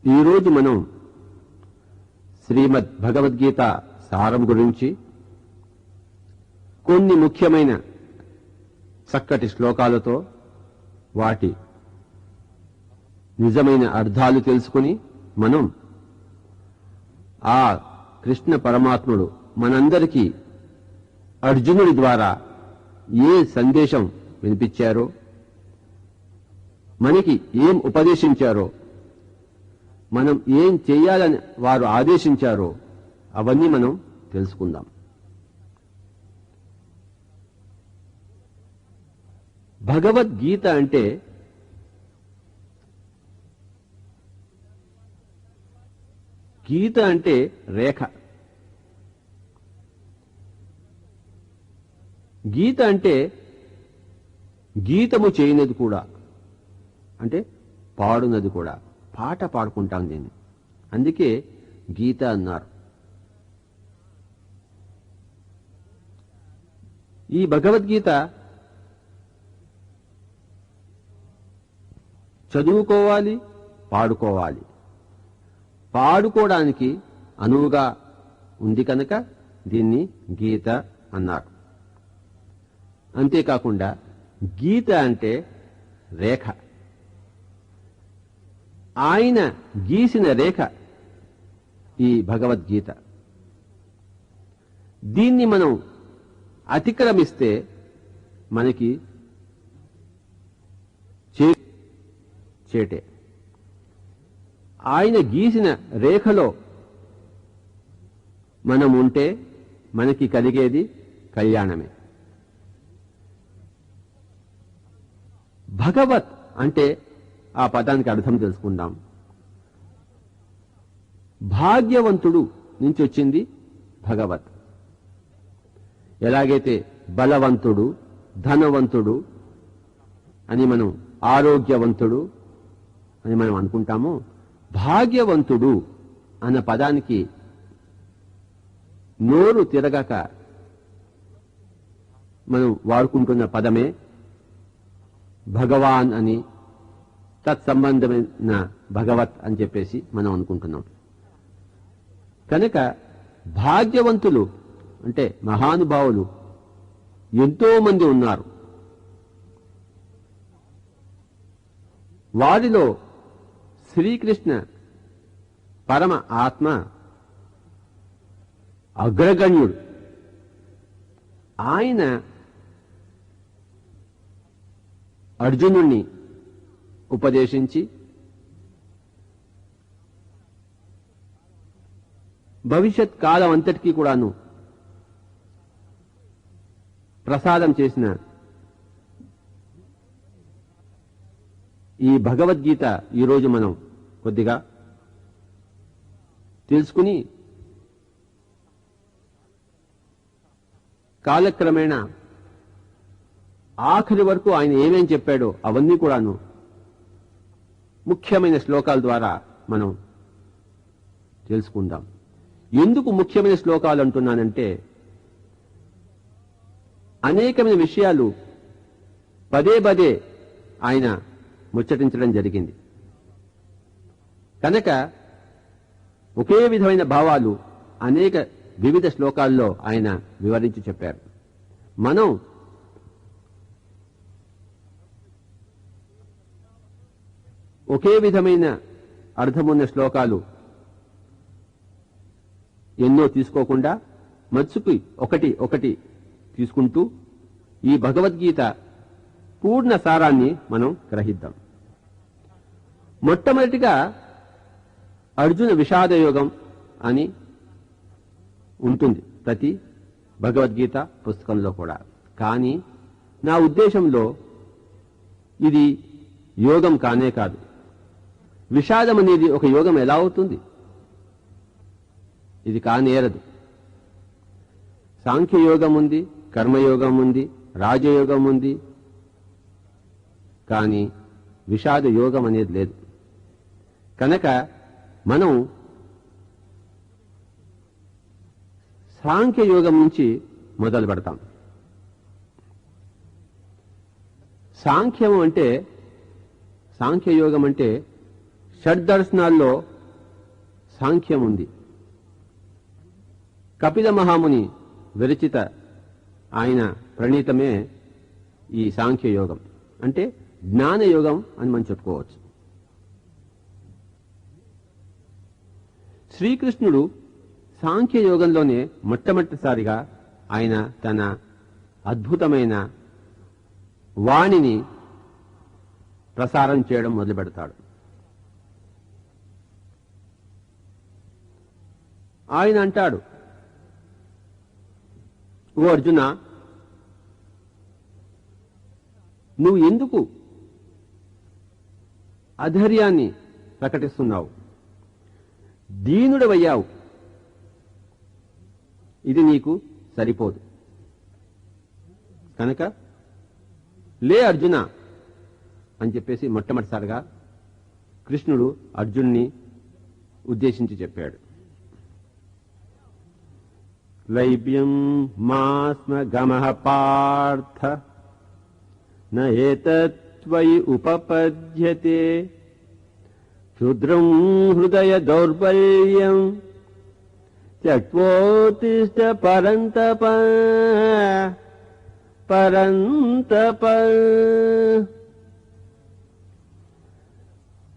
ఈరోజు మనం శ్రీమద్ భగవద్గీత సారం గురించి కొన్ని ముఖ్యమైన చక్కటి శ్లోకాలతో వాటి నిజమైన అర్థాలు తెలుసుకుని మనం ఆ కృష్ణ పరమాత్ముడు మనందరికీ అర్జునుడి ద్వారా ఏ సందేశం వినిపించారో, మనకి ఏం ఉపదేశించారో, మనం ఏం చేయాలని వారు ఆదేశించారో అవన్నీ మనం తెలుసుకుందాం. భగవద్గీత అంటే గీత అంటే రేఖ. గీత అంటే గీతము చేయనది కూడా, అంటే పాడునది కూడా. పాట పాడుకుంటాం దీన్ని, అందుకే గీత అన్నారు. ఈ భగవద్గీత చదువుకోవాలి, పాడుకోవాలి. పాడుకోవడానికి అనువుగా ఉంది కనుక దీన్ని గీత అన్నారు. అంతేకాకుండా గీత అంటే రేఖ. ఆయన గీసిన రేఖ ఈ భగవద్గీత. దీన్ని మనం అతిక్రమిస్తే మనకి చేటే. ఆయన గీసిన రేఖలో మనం ఉంటే మనకి కలిగేది కళ్యాణమే. భగవత్ అంటే ఆ పదానికి అర్థం తెలుసుకుందాం. భాగ్యవంతుడు నుంచి వచ్చింది భగవత్. ఎలాగైతే బలవంతుడు, ధనవంతుడు అని మనం, ఆరోగ్యవంతుడు అని మనం అనుకుంటామో, భాగ్యవంతుడు అన్న పదానికి నోరు తిరగక మనం వాడుకుంటున్న పదమే భగవాన్ అని, తత్సంబంధమైన భగవత్ అని చెప్పేసి మనం అనుకుంటున్నాం. కనుక భాగ్యవంతులు అంటే మహానుభావులు ఎంతో మంది ఉన్నారు. వారిలో శ్రీకృష్ణ పరమ ఆత్మ అగ్రగణ్యుడు. ఆయన అర్జునుణ్ణి ఉపదేశించి భవిష్యత్ కాలం అంతటికీ కూడాను ప్రసాదం చేసిన ఈ భగవద్గీత ఈరోజు మనం కొద్దిగా తెలుసుకుని కాలక్రమేణా ఆఖరి వరకు ఆయన ఏమేం చెప్పాడో అవన్నీ కూడాను ముఖ్యమైన శ్లోకాల ద్వారా మనం తెలుసుకుందాం. ఎందుకు ముఖ్యమైన శ్లోకాలు అంటున్నానంటే, అనేకమైన విషయాలు పదే పదే ఆయన ముచ్చటించడం జరిగింది కనుక ఒకే విధమైన భావాలు అనేక వివిధ శ్లోకాల్లో ఆయన వివరించి చెప్పారు. మనం ఒకే విధమైన అర్థమున్న శ్లోకాలు ఎన్నో తీసుకోకుండా మత్సుకి ఒకటి ఒకటి తీసుకుంటూ ఈ భగవద్గీత పూర్ణ సారాన్ని మనం గ్రహిద్దాం. మొట్టమొదటిగా అర్జున విషాదయోగం అని ఉంటుంది ప్రతి భగవద్గీత పుస్తకంలో కూడా. కానీ నా ఉద్దేశంలో ఇది యోగం కానే కాదు. విషాదం అనేది ఒక యోగం ఎలా అవుతుంది? ఇది కానేరదు. సాంఖ్యయోగం ఉంది, కర్మయోగం ఉంది, రాజయోగం ఉంది, కానీ విషాద యోగం అనేది లేదు. కనుక మనం సాంఖ్యయోగం నుంచి మొదలు పెడతాం. సాంఖ్యయోగం అంటే షడ్దర్శనాల్లో సాంఖ్యం ఉంది. కపిల మహాముని విరచిత ఆయన ప్రణీతమే ఈ సాంఖ్యయోగం, అంటే జ్ఞానయోగం అని మనం చెప్పుకోవచ్చు. శ్రీకృష్ణుడు సాంఖ్యయోగంలోనే మొట్టమొదటిసారిగా ఆయన తన అద్భుతమైన వాణిని ప్రసారం చేయడం మొదలు పెడతాడు. ఆయన అంటాడు, ఓ అర్జున, నువ్వు ఎందుకు అధైర్యాన్ని ప్రకటిస్తున్నావు? దీనుడవయ్యావు, ఇది నీకు సరిపోదు. కనుక లే అర్జున అని చెప్పేసి మొట్టమొదటిసారిగా కృష్ణుడు అర్జున్ని ఉద్దేశించి చెప్పాడు. క్లైబ్యం మాస్మ గమః పార్థ న ఏతత్త్వయి ఉపపద్యతే క్షుద్రం హృదయ దౌర్బల్యం త్యక్తోత్తిష్ఠ పరంతప పరంతప.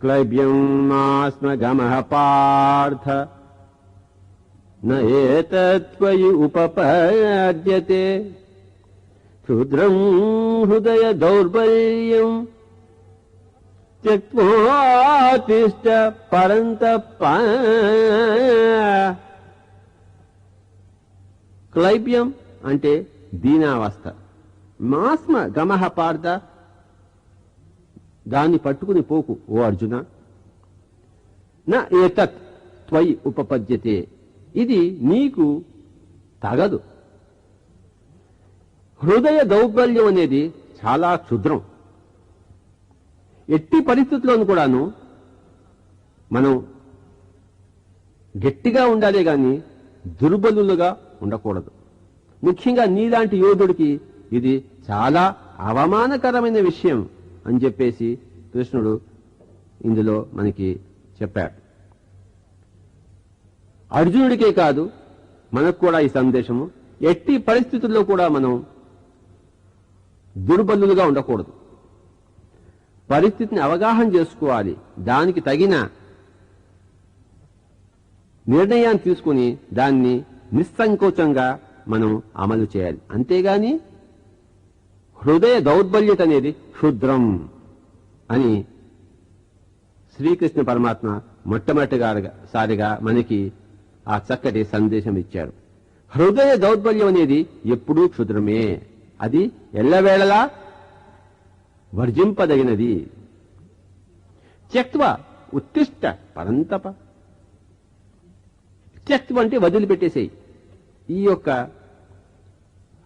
క్లైబ్యం మాస్మ గమః పార్థ న ఏతత్త్వయి ఉపపద్యతే క్షుద్రం హృదయ దౌర్బల్యం త్యక్తోత్తిష్ఠ పరంతప. క్లైబ్యం అంటే దీనావస్థ, మాస్మ గమః పార్థ దాన్ని పట్టుకుని పోకు ఓ అర్జున. నా ఏతత్ త్వయి ఉపపద్యతే, ఇది నీకు తగదు. హృదయ దౌర్బల్యం అనేది చాలా క్షుద్రం. ఎట్టి పరిస్థితుల్లోనూ కూడాను మనం గట్టిగా ఉండాలే గాని దుర్బలులుగా ఉండకూడదు. ముఖ్యంగా నీలాంటి యోధుడికి ఇది చాలా అవమానకరమైన విషయం అని చెప్పేసి కృష్ణుడు ఇందులో మనకి చెప్పాడు. అర్జునుడికే కాదు, మనకు కూడా ఈ సందేశము, ఎట్టి పరిస్థితుల్లో కూడా మనం దుర్బలులుగా ఉండకూడదు. పరిస్థితిని అవగాహన చేసుకోవాలి, దానికి తగిన నిర్ణయాన్ని తీసుకుని దాన్ని నిస్సంకోచంగా మనం అమలు చేయాలి. అంతేగాని హృదయ దౌర్బల్యత అనేది క్షుద్రం అని శ్రీకృష్ణ పరమాత్మ మొట్టమొదటిసారిగా మనకి ఆ చక్కటి సందేశం ఇచ్చారు. హృదయ దౌర్బల్యం అనేది ఎప్పుడూ క్షుద్రమే, అది ఎల్లవేళలా వర్జింపదగినది. త్యక్త్వా ఉత్తిష్ట పరంతప. త్యక్త్వ అంటే వదిలిపెట్టేసేయి. ఈ యొక్క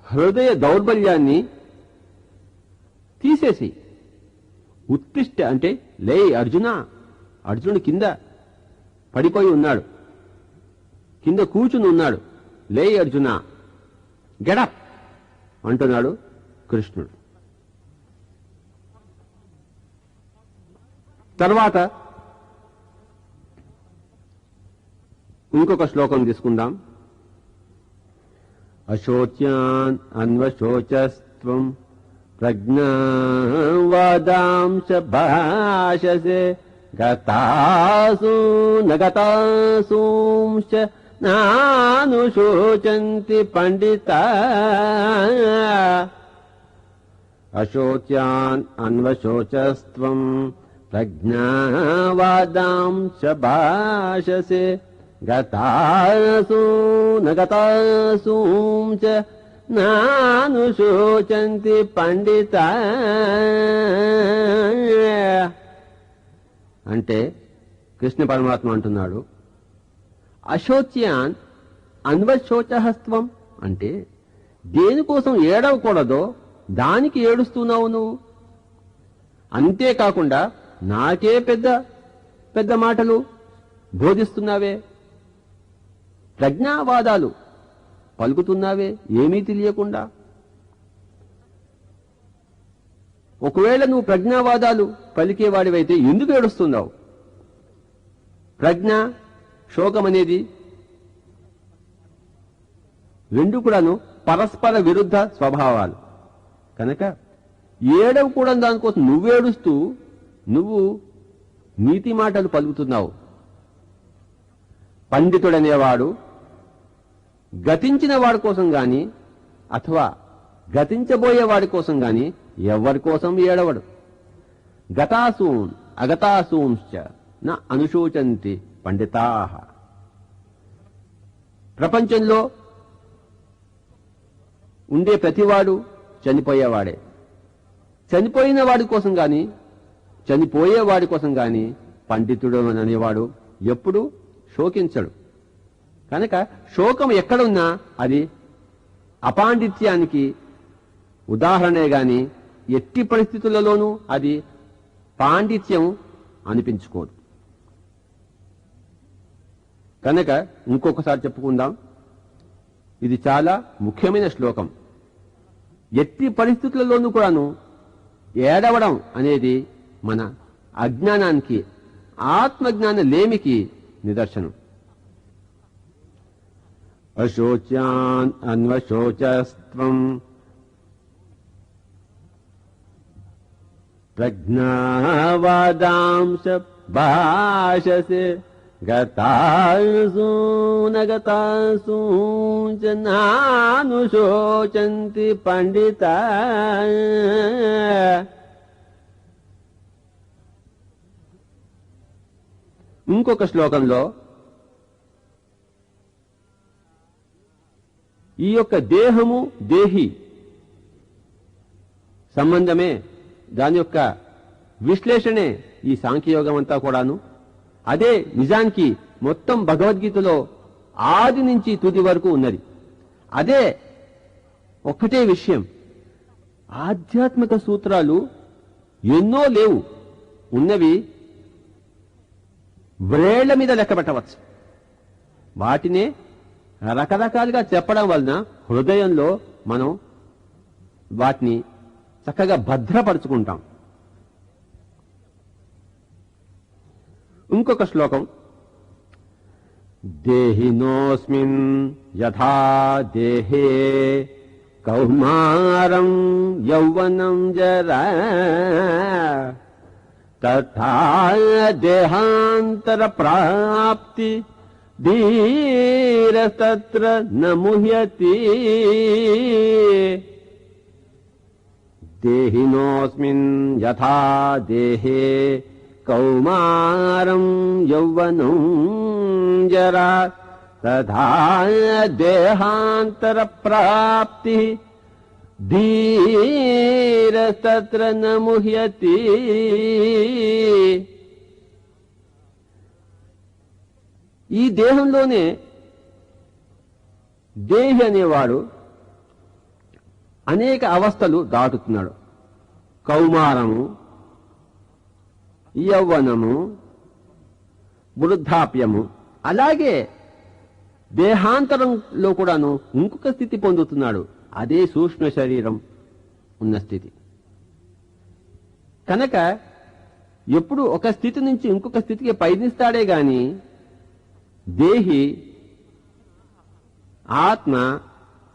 హృదయ దౌర్బల్యాన్ని తీసేసి. ఉత్తిష్ట అంటే లే అర్జున. అర్జునుడు కింద పడిపోయి ఉన్నాడు, కింద కూర్చుని ఉన్నాడు. లే అర్జున, గెడప్ అంటున్నాడు కృష్ణుడు. తర్వాత ఇంకొక శ్లోకం తీసుకుందాం. అశోచ్యాన్ అన్వశోచస్త్వం ప్రజ్ఞావాదాంశ భాషసే గతాసు నగతాసూంశ్చ నానుశోచంతి పండిత. అశోచ్యాన్ అన్వశోచస్త్వం ప్రజ్ఞావాదాంశ భాషసే గతాసు నగతాసూంశ్చ నానుశోచంతి పండిత. అంటే కృష్ణ పరమాత్మ అంటున్నాడు, అశోచ్యాన్ అన్వశోచహస్త్వం అంటే దేనికోసం ఏడవకూడదో దానికి ఏడుస్తున్నావు నువ్వు. అంతేకాకుండా నాకే పెద్ద పెద్ద మాటలు బోధిస్తున్నావే, ప్రజ్ఞావాదాలు పలుకుతున్నావే ఏమీ తెలియకుండా. ఒకవేళ నువ్వు ప్రజ్ఞావాదాలు పలికేవాడివైతే ఎందుకు ఏడుస్తున్నావు? ప్రజ్ఞ శోకం అనేది రెండు కూడాను పరస్పర విరుద్ధ స్వభావాలు. కనుక ఏడవ కూడా దానికోసం నువ్వేడుస్తూ నువ్వు నీతి మాటలు పలుకుతున్నావు. పండితుడనేవాడు గతించిన వాడి కోసం గాని అథవా గతించబోయే వాడి కోసం గాని ఎవరి కోసం ఏడవడు. గతాసూన్ అగతాసూంశ్చ న అనుశోచంతి పండితాః. ప్రపంచంలో ఉండే ప్రతివాడు చనిపోయేవాడే. చనిపోయిన వాడి కోసం గాని చనిపోయేవాడి కోసం గాని పండితుడు అనేవాడు ఎప్పుడూ శోకించడు. కనుక శోకం ఎక్కడున్నా అది అపాండిత్యానికి ఉదాహరణే గాని ఎట్టి పరిస్థితులలోనూ అది పాండిత్యం అనిపించుకోదు. కనుక ఇంకొకసారి చెప్పుకుందాం, ఇది చాలా ముఖ్యమైన శ్లోకం. ఎట్టి పరిస్థితులలోనూ కూడాను ఏడవడం అనేది మన అజ్ఞానానికి, ఆత్మజ్ఞాన లేమికి నిదర్శనం. అశోచ్యాన్ అన్వశోచస్త్వం ప్రజ్ఞావాదాంశ భాషసే గతాసూనగతాసూ నానుశోచంతి పండిత. ఇంకొక శ్లోకంలో ఈ యొక్క దేహము దేహి సంబంధమే, దాని యొక్క విశ్లేషణే ఈ సాంఖ్యయోగం అంతా కూడాను. అదే నిజానికి మొత్తం భగవద్గీతలో ఆది నుంచి తుది వరకు ఉన్నది. అదే ఒక్కటే విషయం. ఆధ్యాత్మిక సూత్రాలు ఎన్నో లేవు, ఉన్నవి వ్రేళ్ల మీద లెక్క పెట్టవచ్చు. వాటినే రకరకాలుగా చెప్పడం వలన హృదయంలో మనం వాటిని చక్కగా భద్రపరుచుకుంటాం. ఇంకొక శ్లోకం, దేహినోస్మిన్ యథా దేహే కౌమారం యౌవనం జరా తథా దేహాంతర ప్రాప్తి ధీరస్తత్ర న ముహ్యతి. దేహినోస్మిన్ యథా దేహే కౌమారం యౌవనం జరా తథా దేహాంతర ప్రాప్తి ధీరస్తత్ర న ముహ్యతి. ఈ దేహంలోనే దేహి అనేవాడు అనేక అవస్థలు దాటుతున్నాడు. కౌమారము, యౌవనము, వృద్ధాప్యము, అలాగే దేహాంతరంలో కూడాను ఇంకొక స్థితి పొందుతున్నాడు. అదే సూక్ష్మ శరీరం ఉన్న స్థితి. కనుక ఎప్పుడు ఒక స్థితి నుంచి ఇంకొక స్థితికి పయనిస్తాడే గాని దేహి ఆత్మ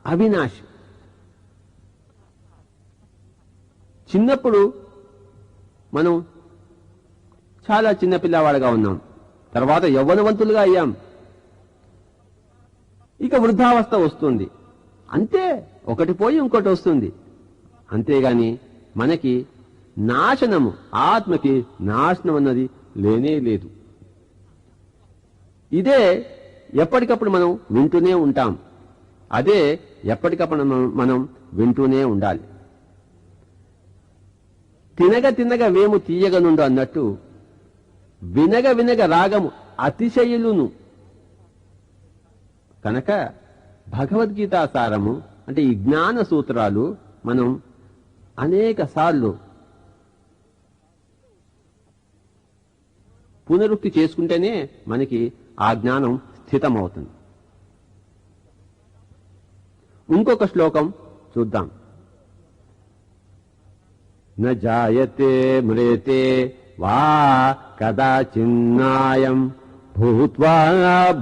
అవినాశి. చిన్నప్పుడు మనం చాలా చిన్నపిల్లవాడుగా ఉన్నాం, తర్వాత యవ్వనవంతులుగా అయ్యాం, ఇక వృద్ధావస్థ వస్తుంది. అంతే, ఒకటి పోయి ఇంకోటి వస్తుంది. అంతేగాని మనకి నాశనము, ఆత్మకి నాశనం అన్నది లేనే లేదు. ఇదే ఎప్పటికప్పుడు మనం వింటూనే ఉంటాం. అదే ఎప్పటికప్పుడు మనం వింటూనే ఉండాలి. తినగ తినగ వేము తీయగనుండు అన్నట్టు వినగ వినగ రాగము అతిశయులును. కనుక భగవద్గీతా సారము అంటే ఈ జ్ఞాన సూత్రాలు మనం అనేక సార్లు పునరుక్తి చేసుకుంటేనే మనకి ఆ జ్ఞానం స్థితమవుతుంది. ఇంకొక శ్లోకం చూద్దాం. న జాయతే మ్రేతే వా కదాచిన్నాయం భూత్వా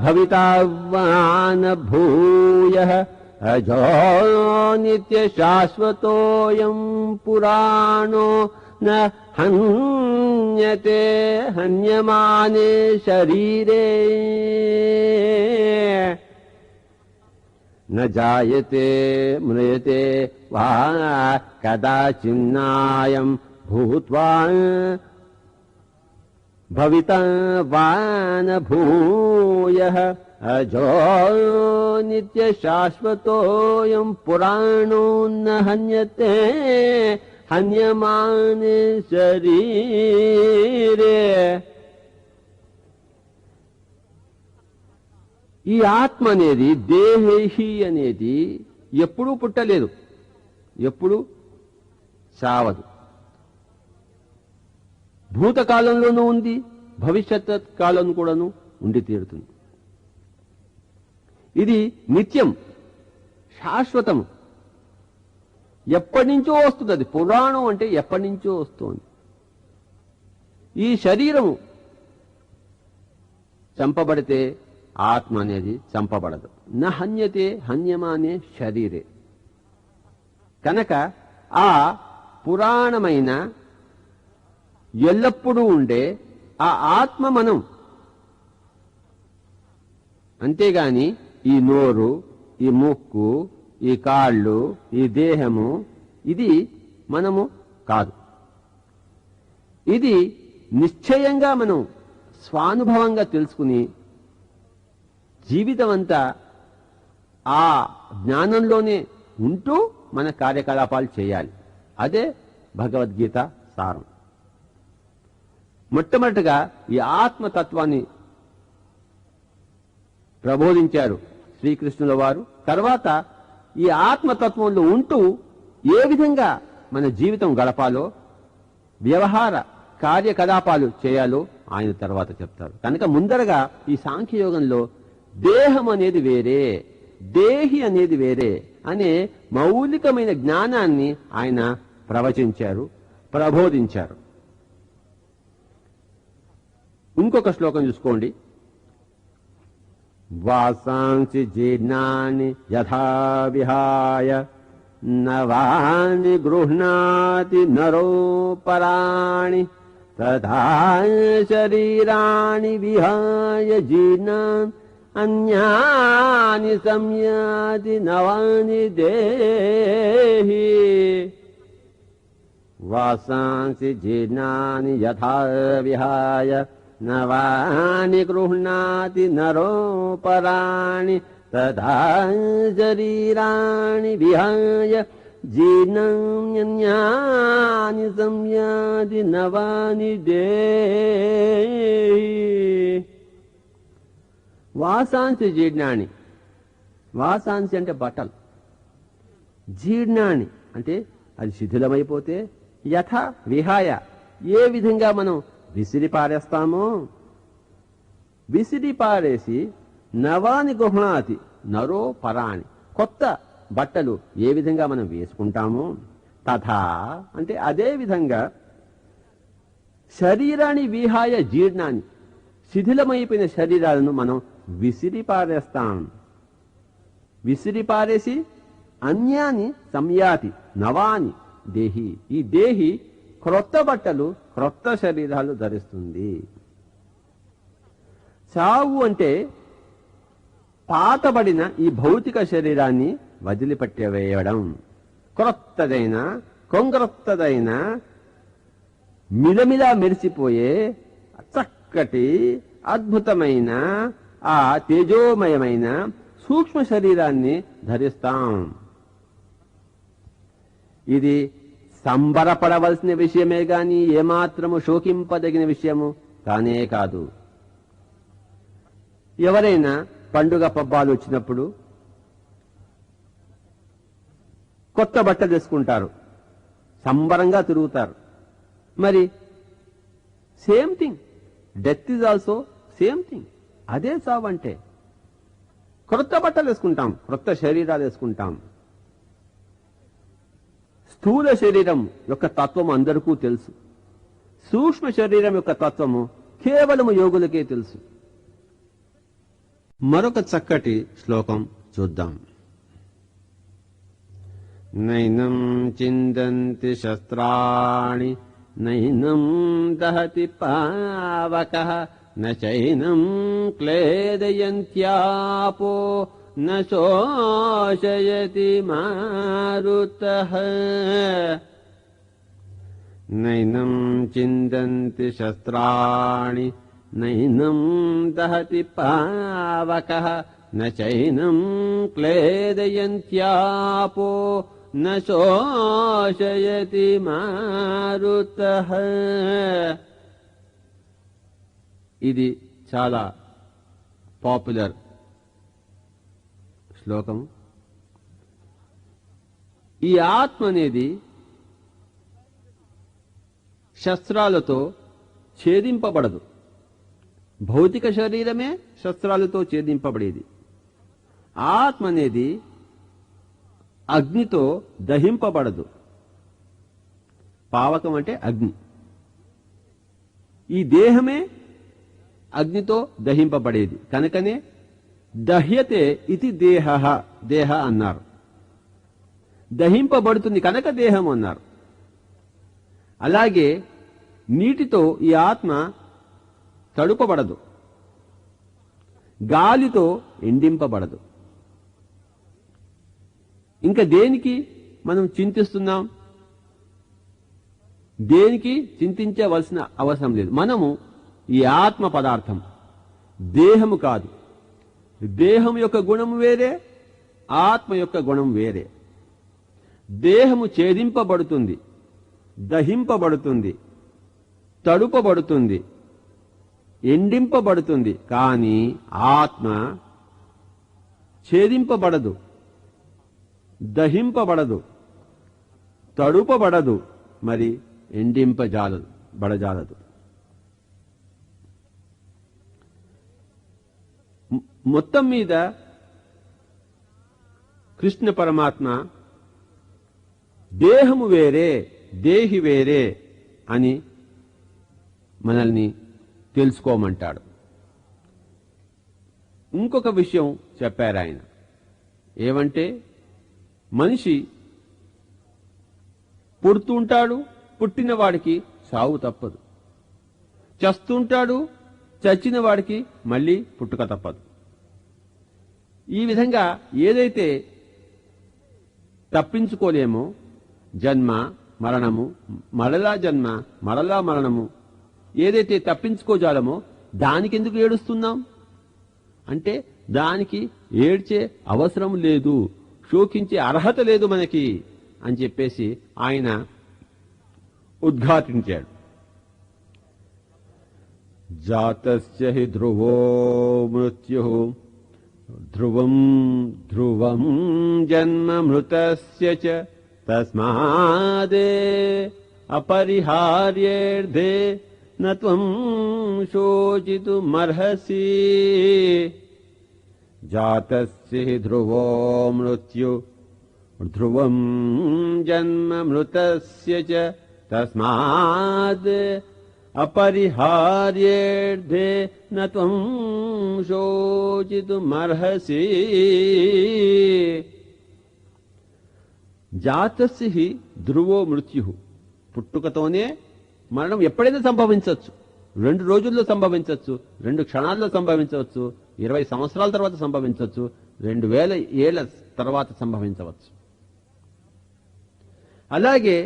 భవితావాన్ భూయః అజో నిత్య శాశ్వతోయం పురాణో న హన్యతే హన్యమానే శరీరే న జాయతే మ్రియతే వా కదాచిన్నాయం భూత్వా భవితావాన్ భూయః అజో నిత్య శాశ్వతోయం పురాణో న హన్యతే హన్యమానే శరీరే. ఈ ఆత్మ అనేది దేహి అనేది ఎప్పుడూ పుట్టలేదు, ఎప్పుడు చావదు. భూతకాలంలోనూ ఉంది, భవిష్యత్ కాలం కూడాను ఉండి తీరుతుంది. ఇది నిత్యం, శాశ్వతము, ఎప్పటి నుంచో వస్తుంది. అది పురాణం అంటే ఎప్పటి నుంచో వస్తుంది. ఈ శరీరము చంపబడితే ఆత్మ అనేది చంపబడదు. న హన్యతే హన్యమానే శరీరే. కనుక ఆ పురాణమైన ఎల్లప్పుడూ ఉండే ఆ ఆత్మ మనం. అంతేగాని ఈ నోరు, ఈ ముక్కు, ఈ కాళ్ళు, ఈ దేహము ఇది మనము కాదు. ఇది నిశ్చయంగా మనం స్వానుభవంగా తెలుసుకుని జీవితం అంతా ఆ జ్ఞానంలోనే ఉంటూ మన కార్యకలాపాలు చేయాలి. అదే భగవద్గీత సారం. మొట్టమొదటిగా ఈ ఆత్మతత్వాన్ని ప్రబోధించారు శ్రీకృష్ణుల వారు. తర్వాత ఈ ఆత్మతత్వంలో ఉంటూ ఏ విధంగా మన జీవితం గడపాలో, వ్యవహార కార్యకలాపాలు చేయాలో ఆయన తర్వాత చెప్తారు. కనుక ముందరగా ఈ సాంఖ్యయోగంలో దేహం అనేది వేరే, దేహి అనేది వేరే అనే మౌలికమైన జ్ఞానాన్ని ఆయన ప్రవచించారు, ప్రబోధించారు. ఇంకొక శ్లోకం చూసుకోండి. వాసాంసి జీర్ణాని యథా విహాయ నవాని గృహ్ణాతి నరోపరాణి తథా శరీరాణి విహాయ జీర్ణాన్ అన్యాని సంయాతి నవాని దేహి. వాసాంసి జీర్ణాని యథా విహాయ నవాని గృహ్ణాతి నరోపరాణి తథా శరీరాణి విహాయ జీర్ణాన్యాని సంయాతి నవాని దేహి. వాసాంసి జీర్ణాని, వాసాంసి అంటే బట్టలు, జీర్ణాని అంటే అది శిథిలమైపోతే, యథ విహాయ ఏ విధంగా మనం విసిరి పారేస్తామో, విసిరి పారేసి నవాని గృహ్ణాతి నరో పరాణి కొత్త బట్టలు ఏ విధంగా మనం వేసుకుంటామో, తథా అంటే అదే విధంగా శరీరాన్ని విహాయ జీర్ణాన్ని శిథిలమైపోయిన శరీరాలను మనం విసిరి పారేస్తాం. విసిరి పారేసి అన్యాని సంయాతి నవాని దేహి. ఈ దేహి క్రొత్త బట్టలు, క్రొత్త శరీరాలు ధరిస్తుంది. చావు అంటే పాతబడిన ఈ భౌతిక శరీరాన్ని వదిలిపెట్టవేయడం. క్రొత్తదైన, కొంగ్రొత్తదైన, మిలమిలా మెరిసిపోయే చక్కటి అద్భుతమైన ఆ తేజోమయమైన సూక్ష్మ శరీరాన్ని ధరిస్తాం. ఇది సంబరపడవలసిన విషయమే గాని ఏమాత్రము శోకింపదగిన విషయము కానే కాదు. ఎవరైనా పండుగ పబ్బాలు వచ్చినప్పుడు కొత్త బట్టలు వేసుకుంటారు, సంబరంగా తిరుగుతారు. మరి same thing, death is also same thing. అదే చావు అంటే క్రొత్త బట్టలు వేసుకుంటాం, క్రొత్త శరీరాలు వేసుకుంటాం. స్థూల శరీరం యొక్క తత్వం అందరికీ తెలుసు. సూక్ష్మ శరీరం యొక్క తత్వము కేవలము యోగులకే తెలుసు. మరొక చక్కటి శ్లోకం చూద్దాం. నైనం చిందంతి శస్త్రాణి నైనం దహతి పావకః నైనం క్లేదయంత్యాపో న శోషయతి మారుతః. నైనం చిందంతి శస్త్రాణి నైనం దహతి పావకః నైనం క్లేదయంత్యాపో న శోషయతి మారుతః. ఇది చాలా పాపులర్ శ్లోకం. ఈ ఆత్మ అనేది శస్త్రాలతో ఛేదింపబడదు. భౌతిక శరీరమే శస్త్రాలతో ఛేదింపబడేది. ఆత్మ అనేది అగ్నితో దహింపబడదు. పావకం అంటే అగ్ని. ఈ దేహమే అగ్నితో దహింపబడేది కనుకనే దహ్యతే ఇది దేహ అన్నారు. దహింపబడుతుంది కనుక దేహం అన్నారు. అలాగే నీటితో ఈ ఆత్మ తడుపబడదు, గాలితో ఎండింపబడదు. ఇంకా దేనికి మనం చింతిస్తున్నాం? దేనికి చింతించవలసిన అవసరం లేదు. మనము ఈ ఆత్మ పదార్థం, దేహము కాదు. దేహం యొక్క గుణం వేరే, ఆత్మ యొక్క గుణం వేరే. దేహము ఛేదింపబడుతుంది, దహింపబడుతుంది, తడుపబడుతుంది, ఎండింపబడుతుంది. కానీ ఆత్మ ఛేదింపబడదు, దహింపబడదు, తడుపబడదు, మరి బడజాలదు. మొత్తం మీద కృష్ణ పరమాత్మ దేహము వేరే, దేహి వేరే అని మనల్ని తెలుసుకోమంటాడు. ఇంకొక విషయం చెప్పారు ఆయన. ఏమంటే మనిషి పుడుతుంటాడు, పుట్టిన వాడికి సావు తప్పదు. చస్తుంటాడు, చచ్చిన వాడికి మళ్ళీ పుట్టుక తప్పదు. ఈ విధంగా ఏదైతే తప్పించుకోలేమో, జన్మ మరణము, మరలా జన్మ మరలా మరణము, ఏదైతే తప్పించుకోజాలమో దానికెందుకు ఏడుస్తున్నాం అంటే దానికి ఏడ్చే అవసరం లేదు, శోకించే అర్హత లేదు మనకి అని చెప్పేసి ఆయన ఉద్ఘాటించాడు. జాతస్య హి ధ్రువో మృత్యుః ధ్రువం ధ్రువం జన్మ మృతస్య చ తస్మాదే అపరిహార్యేర్ధే న త్వం శోచితుమర్హసి. జాతస్య హి ధ్రువో మృత్యు ధ్రువం జన్మ మృతస్య చ తస్మాద్ అపరిహార్యేర్ధే న త్వం శోచితుమర్హసి. జాతస్య హి ధ్రువో మృత్యు, పుట్టుకతోనే మరణం ఎప్పుడైనా సంభవించవచ్చు. 2 రోజుల్లో సంభవించవచ్చు, 2 క్షణాల్లో సంభవించవచ్చు, 20 సంవత్సరాల తర్వాత సంభవించవచ్చు, 2000 ఏళ్ల తర్వాత సంభవించవచ్చు. అలాగే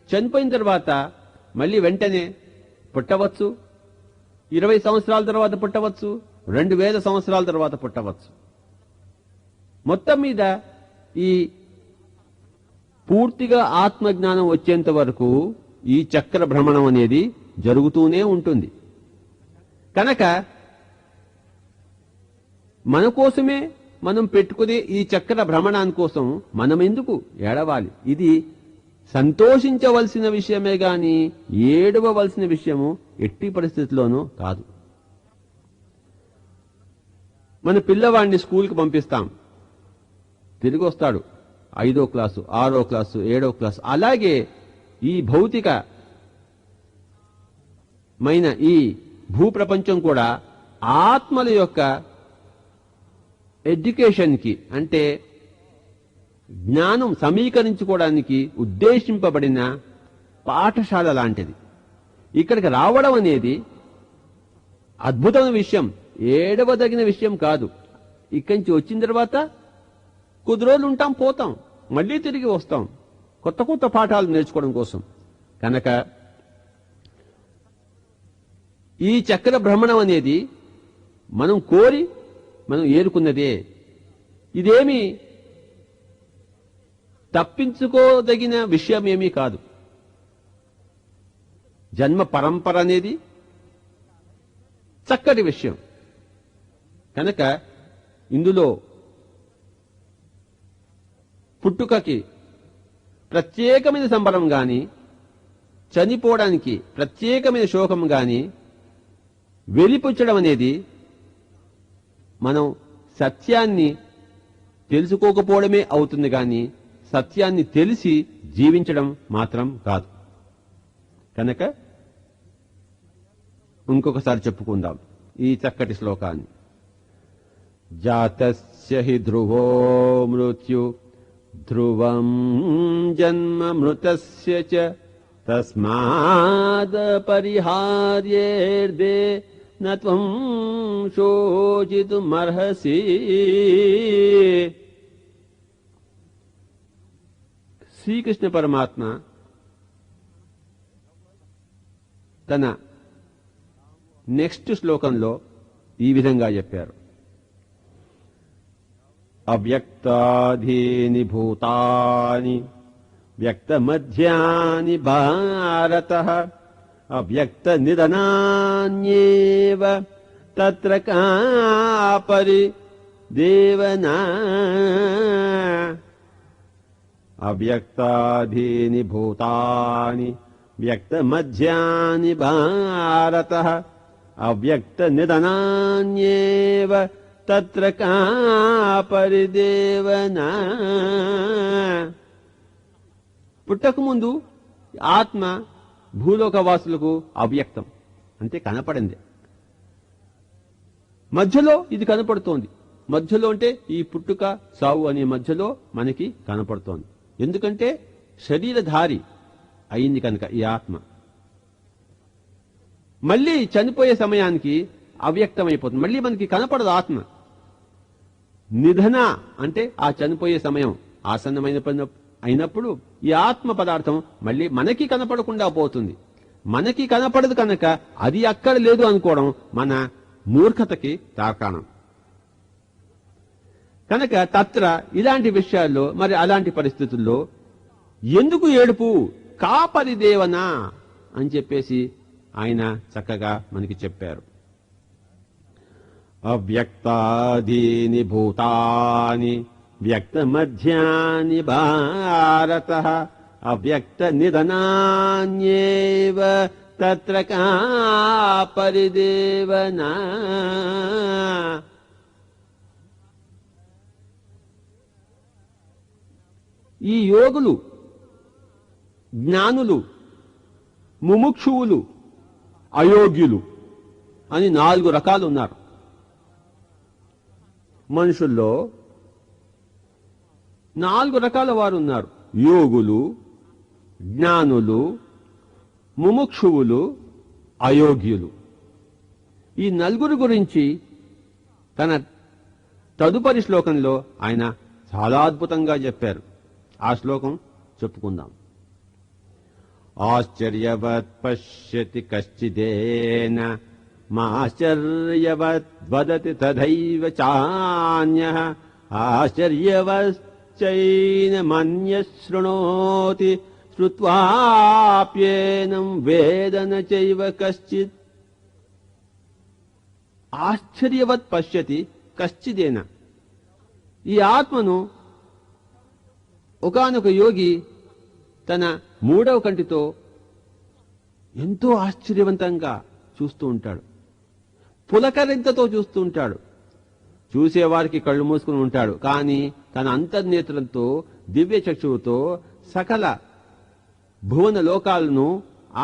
చనిపోయిన తర్వాత మళ్ళీ వెంటనే పుట్టవచ్చు, 20 సంవత్సరాల తర్వాత పుట్టవచ్చు, 2000 సంవత్సరాల తర్వాత పుట్టవచ్చు. మొత్తం మీద ఈ పూర్తిగా ఆత్మజ్ఞానం వచ్చేంత వరకు ఈ చక్ర భ్రమణం అనేది జరుగుతూనే ఉంటుంది. కనుక మన కోసమే మనం పెట్టుకునే ఈ చక్ర భ్రమణాని కోసం మనం ఎందుకు ఏడవాలి? ఇది సంతోషించవలసిన విషయమే గాని ఏడవవలసిన విషయము ఎట్టి పరిస్థితుల్లోనూ కాదు. మన పిల్లవాడిని స్కూల్కి పంపిస్తాం, తిరిగి వస్తాడు 5వ క్లాసు, 6వ క్లాసు, 7వ క్లాసు. అలాగే ఈ భౌతికమైన ఈ భూప్రపంచం కూడా ఆత్మల యొక్క ఎడ్యుకేషన్కి అంటే జ్ఞానం సమీకరించుకోవడానికి ఉద్దేశింపబడిన పాఠశాల లాంటిది. ఇక్కడికి రావడం అనేది అద్భుతమైన విషయం, ఏడవదగిన విషయం కాదు. ఇక్కడి నుంచి వచ్చిన తర్వాత కొద్ది రోజులు ఉంటాం, పోతాం, మళ్ళీ తిరిగి వస్తాం కొత్త కొత్త పాఠాలు నేర్చుకోవడం కోసం. కనుక ఈ చక్ర భ్రమణం అనేది మనం కోరి మనం ఏరుకున్నదే. ఇదేమి తప్పించుకోదగిన విషయం ఏమీ కాదు. జన్మ పరంపర అనేది చక్కటి విషయం. కనుక ఇందులో పుట్టుకకి ప్రత్యేకమైన సంబరం గాని, చనిపోవడానికి ప్రత్యేకమైన శోకం గాని వెలిపుచ్చడం అనేది మనం సత్యాన్ని తెలుసుకోకపోవడమే అవుతుంది గాని సత్యాన్ని తెలిసి జీవించడం మాత్రం కాదు. కనుక ఇంకొకసారి చెప్పుకుందాం ఈ చక్కటి శ్లోకాన్ని. జాతస్య హి ధ్రువో మృత్యు ధ్రువం జన్మ మృతస్య చ తస్మాద్ పరిహార్యేర్దే నత్వం శోచితుమర్హసి. శ్రీకృష్ణ పరమాత్మ తన నెక్స్ట్ శ్లోకంలో ఈ విధంగా చెప్పారు. అవ్యక్తాధీని భూతాని వ్యక్తమధ్యాని భారతః అవ్యక్త నిధనాన్యేవ తత్ర కా పరిదేవనా. అవ్యక్తాధీని భూతాని వ్యక్తమధ్యాని భారతః అవ్యక్త నిధనాన్యేవ తత్ర కా పరిదేవనా. పుట్టకముందు ఆత్మ భూలోకవాసులకు అవ్యక్తం అంటే కనపడింది. మధ్యలో ఇది కనపడుతోంది. మధ్యలో అంటే ఈ పుట్టుక సావు అనే మధ్యలో మనకి కనపడుతోంది. ఎందుకంటే శరీరధారి అయింది కనుక ఈ ఆత్మ. మళ్ళీ చనిపోయే సమయానికి అవ్యక్తమైపోతుంది, మళ్ళీ మనకి కనపడదు ఆత్మ. నిధన అంటే ఆ చనిపోయే సమయం ఆసన్నమైన అయినప్పుడు ఈ ఆత్మ పదార్థం మళ్ళీ మనకి కనపడకుండా పోతుంది. మనకి కనపడదు కనుక అది అక్కడ లేదు అనుకోవడం మన మూర్ఖతకి తార్కాణం. కనుక తత్ర ఇలాంటి విషయాల్లో మరి అలాంటి పరిస్థితుల్లో ఎందుకు ఏడుపు కా పరిదేవన అని చెప్పేసి ఆయన చక్కగా మనకి చెప్పారు. అవ్యక్తాదీని భూతాని వ్యక్తమధ్యాని భారతః అవ్యక్త నిధనాన్యేవ తత్ర కా పరిదేవనా. ఈ యోగులు, జ్ఞానులు, ముముక్షువులు, అయోగ్యులు అని 4 రకాలు ఉన్నారు. మనుషుల్లో 4 రకాల వారు ఉన్నారు. యోగులు, జ్ఞానులు, ముముక్షువులు, అయోగ్యులు. ఈ 4 గురించి తన తదుపరి శ్లోకంలో ఆయన చాలా అద్భుతంగా చెప్పారు. ఆ శ్లోకం చెప్పుకుందాం. ఆశ్చర్యవత్ పశ్యతి కశ్చిదేన మాశ్చర్యవత్ వదతి తథైవ చాన్యః ఆశ్చర్యవశ్చైన మన్యః శృణోతి శ్రుత్వాప్యేనం వేదన చైవ కశ్చిత్. ఆశ్చర్యవత్ పశ్యతి కశ్చిదేన. ఈ ఆత్మను ఒకానొక యోగి తన 3వ కంటితో ఎంతో ఆశ్చర్యవంతంగా చూస్తూ ఉంటాడు. పులకరింతతో చూస్తూ ఉంటాడు. చూసేవారికి కళ్ళు మూసుకుని ఉంటాడు. కానీ తన అంతర్నేత్రంతో, దివ్య చక్షువుతో సకల భువన లోకాలను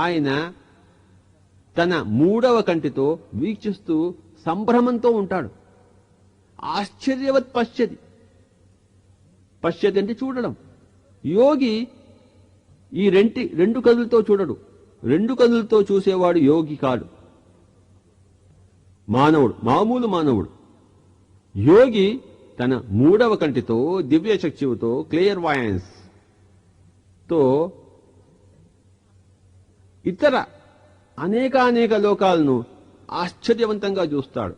ఆయన తన 3వ కంటితో వీక్షిస్తూ సంభ్రమంతో ఉంటాడు. ఆశ్చర్యవత్ పశ్యతి. పశ్యతి అంటే చూడడం. యోగి ఈ రెండు కళ్ళతో చూడడు. రెండు కళ్ళతో చూసేవాడు యోగి కాడు, మానవుడు, మామూలు మానవుడు. యోగి తన మూడవ కంటితో, దివ్య శక్తితో, క్లియర్ వాయన్స్ తో ఇతర అనేక లోకాలను ఆశ్చర్యవంతంగా చూస్తాడు.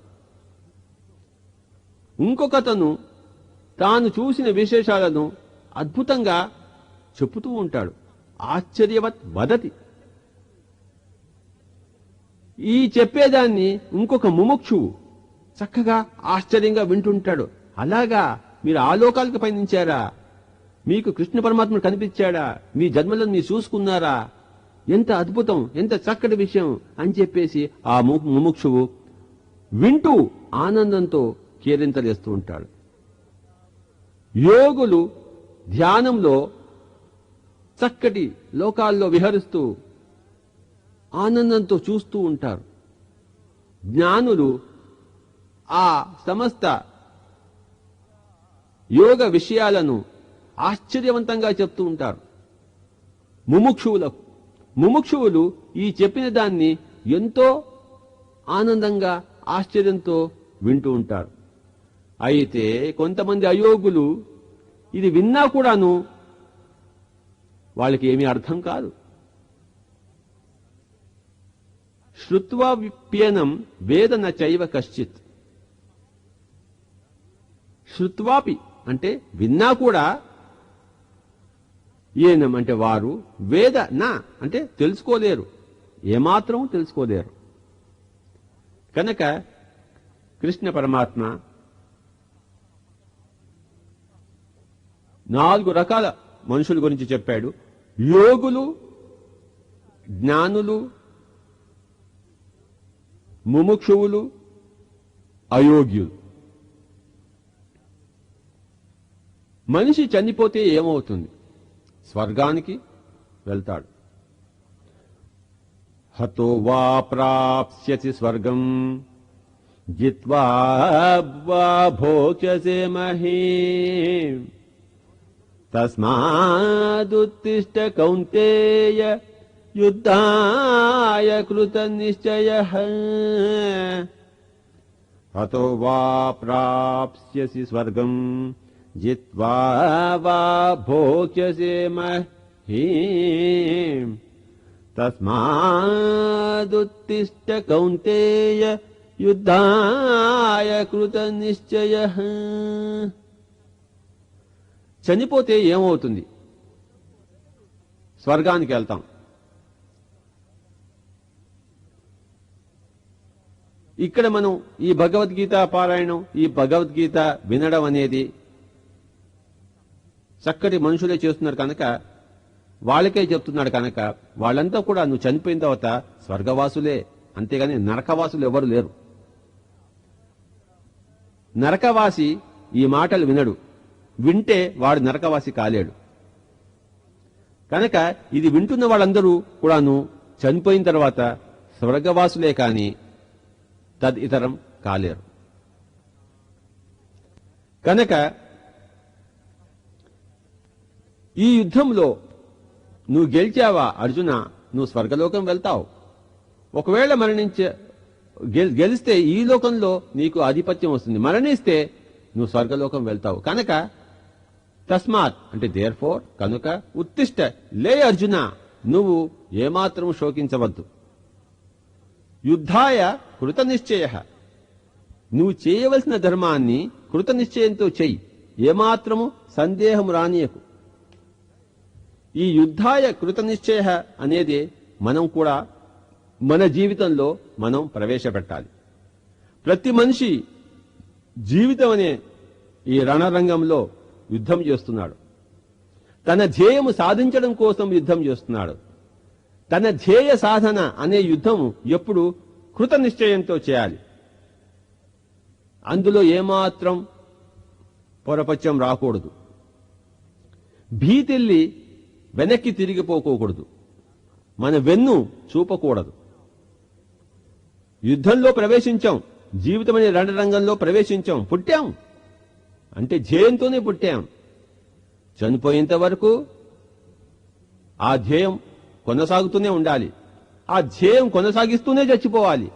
ఇంకొకతను తాను చూసిన విశేషాలను అద్భుతంగా చెప్పుతూ ఉంటాడు. ఆశ్చర్యవత్ వదతి. ఈ చెప్పేదాన్ని ఇంకొక ముముక్షువు చక్కగా ఆశ్చర్యంగా వింటుంటాడు. అలాగా మీరు ఆ లోకాలకు పయనించారా? మీకు కృష్ణ పరమాత్ముడు కనిపించాడా? మీ జన్మలను మీరు చూసుకున్నారా? ఎంత అద్భుతం, ఎంత చక్కటి విషయం అని చెప్పేసి ఆ ముముక్షువు వింటూ ఆనందంతో కేరింతలేస్తూ ఉంటాడు. యోగులు ధ్యానంలో చక్కటి లోకాల్లో విహరిస్తూ ఆనందంతో చూస్తూ ఉంటారు. జ్ఞానులు ఆ సమస్త యోగ విషయాలను ఆశ్చర్యవంతంగా చెప్తూ ఉంటారు. ముముక్షువులు ఈ చెప్పిన దాన్ని ఎంతో ఆనందంగా ఆశ్చర్యంతో వింటూ ఉంటారు. అయితే కొంతమంది అయోగులు ఇది విన్నా కూడాను వాళ్ళకి ఏమీ అర్థం కాదు. శ్రుత్వా విప్యనం వేద న చైవ కశ్చిత్. శ్రుత్వాపి అంటే విన్నా కూడా, ఏనం అంటే వారు, వేద నా అంటే తెలుసుకోలేరు, ఏమాత్రం తెలుసుకోలేరు. కనుక కృష్ణ పరమాత్మ 4 రకాల మనుషుల గురించి చెప్పాడు. యోగులు, జ్ఞానులు, ముముక్షువులు, అయోగ్యులు. మనిషి చనిపోతే ఏమవుతుంది? స్వర్గానికి వెళ్తాడు. హతో వా ప్రాప్స్యసి స్వర్గం జిత్వా వా భోక్ష్యసే మహీం తస్మాదుత్తిష్ట కౌంతేయ యుద్ధాయ కృత నిశ్చయః. హతో వా ప్రాప్స్యసి స్వర్గం జిత్వా వా భోక్ష్యసే మహీం తస్మాదుత్తిష్ట కౌంతేయ యుద్ధాయ కృత నిశ్చయః. చనిపోతే ఏమవుతుంది? స్వర్గానికి వెళ్తాం. ఇక్కడ మనం ఈ భగవద్గీత పారాయణం, ఈ భగవద్గీత వినడం అనేది చక్కటి మనుషులే చేస్తున్నారు కనుక, వాళ్ళకే చెప్తున్నాడు కనుక, వాళ్ళంతా కూడా నువ్వు చనిపోయిన తర్వాత స్వర్గవాసులే, అంతేగాని నరకవాసులు ఎవరు లేరు. నరకవాసి ఈ మాటలు వినడు, వింటే వాడు నరకవాసి కాలేడు. కనుక ఇది వింటున్న వాళ్ళందరూ కూడాను చనిపోయిన తర్వాత స్వర్గవాసులే కాని తదితరం కాలేరు. కనుక ఈ యుద్ధంలో నువ్వు గెలిచావా అర్జున, నువ్వు స్వర్గలోకం వెళ్తావు. ఒకవేళ గెలిస్తే ఈ లోకంలో నీకు ఆధిపత్యం వస్తుంది, మరణిస్తే నువ్వు స్వర్గలోకం వెళ్తావు. కనుక తస్మాత్ అంటే దేర్ ఫోర్, కనుక ఉత్తిష్ట లే అర్జున, నువ్వు ఏమాత్రం శోకించవద్దు. యుద్ధాయ కృత నిశ్చయ, నువ్వు చేయవలసిన ధర్మాన్ని కృత నిశ్చయంతో చెయ్యి, ఏమాత్రము సందేహం రానియకు. ఈ యుద్ధాయ కృత నిశ్చయ అనేది మనం కూడా మన జీవితంలో మనం ప్రవేశపెట్టాలి. ప్రతి మనిషి జీవితం అనే ఈ రణరంగంలో యుద్ధం చేస్తున్నాడు. తన ధ్యేయము సాధించడం కోసం యుద్ధం చేస్తున్నాడు. తన ధ్యేయ సాధన అనే యుద్ధం ఎప్పుడు కృత నిశ్చయంతో చేయాలి. అందులో ఏమాత్రం పొరపచ్చం రాకూడదు. భీతిల్లి వెనక్కి తిరిగిపోకూడదు. మన వెన్ను చూపకూడదు. యుద్ధంలో ప్రవేశించాం, జీవితం అనే రణరంగంలో ప్రవేశించాం, పుట్టాం అంటే ధ్యేయంతోనే పుట్టాం. చనిపోయేంత వరకు ఆ ధ్యేయం కొనసాగుతూనే ఉండాలి, ఆ ధ్యేయం కొనసాగిస్తూనే చచ్చిపోవాలి.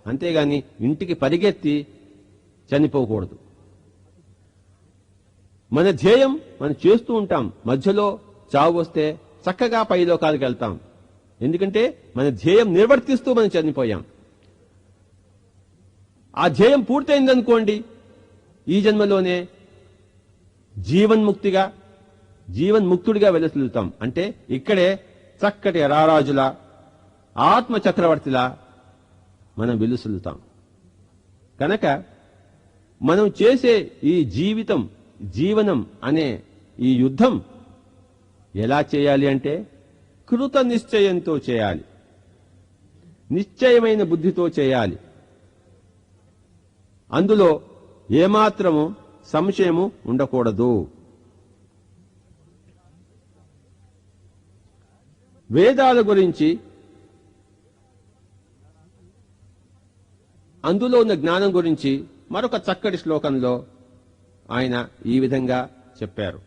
అంతేగాని ఇంటికి పరిగెత్తి చనిపోకూడదు. మన ధ్యేయం మనం చేస్తూ ఉంటాం, మధ్యలో చావు వస్తే చక్కగా పైలోకాలకు వెళ్తాం. ఎందుకంటే మన ధ్యేయం నిర్వర్తిస్తూ మనం చనిపోయాం. ఆ ధ్యేయం పూర్తయిందనుకోండి, ఈ జన్మలోనే జీవన్ముక్తుడిగా వెలసిల్లుతాం. అంటే ఇక్కడే చక్కటి రారాజులా, ఆత్మ చక్రవర్తిలా మనం వెలుసిల్లుతాం. కనుక మనం చేసే ఈ జీవనం అనే ఈ యుద్ధం ఎలా చేయాలి అంటే కృత నిశ్చయంతో చేయాలి, నిశ్చయమైన బుద్ధితో చేయాలి. అందులో ఏమాత్రము సంశయము ఉండకూడదు. వేదాల గురించి, అందులో ఉన్న జ్ఞానం గురించి మరొక చక్కటి శ్లోకంలో ఆయన ఈ విధంగా చెప్పారు.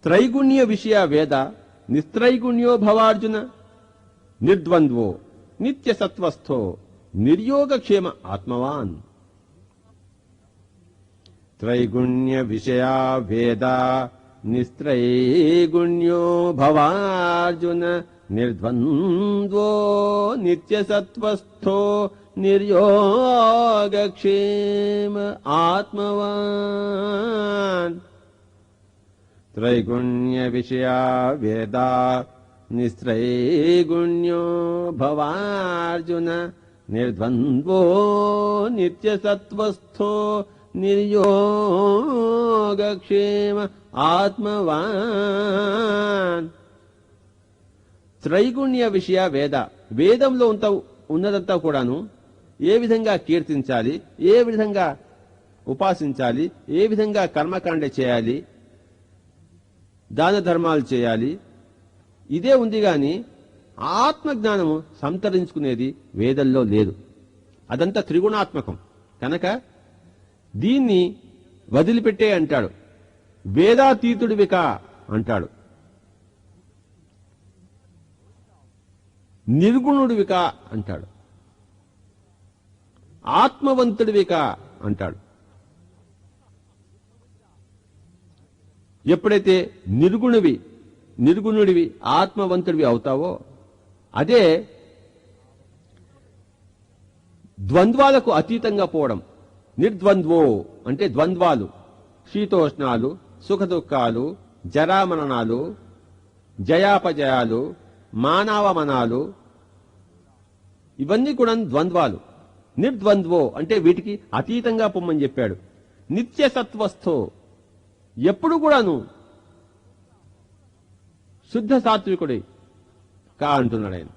త్రైగుణ్య విషయ వేద నిస్త్రైగుణ్యో భవార్జున నిర్ద్వంద్వో నిత్య సత్వస్థో నిర్యోగక్షేమ ఆత్మవాన్. త్రైగుణ్య విషయ వేద నిస్త్రైగుణ్యో భవార్జున నిర్ద్వంద్వో నిత్య సత్వస్థో నిర్యోగక్షేమ ఆత్మవాన్. త్రైగుణ్య విషయ వేద నిస్త్రైగుణ్యో భవార్జున నిర్ద్వంద్వో నిత్య సత్వస్థో నిర్యోగక్షేమ ఆత్మవాన్. త్రైగుణ్య విషయ వేద, వేదంలో ఉన్నదంతా కూడాను ఏ విధంగా కీర్తించాలి, ఏ విధంగా ఉపాసించాలి, ఏ విధంగా కర్మకాండ చేయాలి, దాన ధర్మాలు చేయాలి, ఇదే ఉంది గాని ఆత్మజ్ఞానము సంతరించుకునేది వేదంలో లేదు. అదంతా త్రిగుణాత్మకం. కనుక దీన్ని వదిలిపెట్టే అంటాడు, వేదాతీతుడివికా అంటాడు, నిర్గుణుడివికా అంటాడు, ఆత్మవంతుడివికా అంటాడు. ఎప్పుడైతే నిర్గుణుడివి ఆత్మవంతుడివి అవుతావో అదే ద్వంద్వాలకు అతీతంగా పోవడం. నిర్ద్వంద్వో అంటే ద్వంద్వాలు, శీతోష్ణాలు, సుఖదుఖాలు, జరామరణాలు, జయాపజయాలు, మానవమనాలు, ఇవన్నీ కూడా ద్వంద్వాలు. నిర్ద్వంద్వో అంటే వీటికి అతీతంగా పొమ్మని చెప్పాడు. నిత్య సత్వస్థో, ఎప్పుడు కూడాను శుద్ధ సాత్వికుడి కా అంటున్నాడు ఆయన.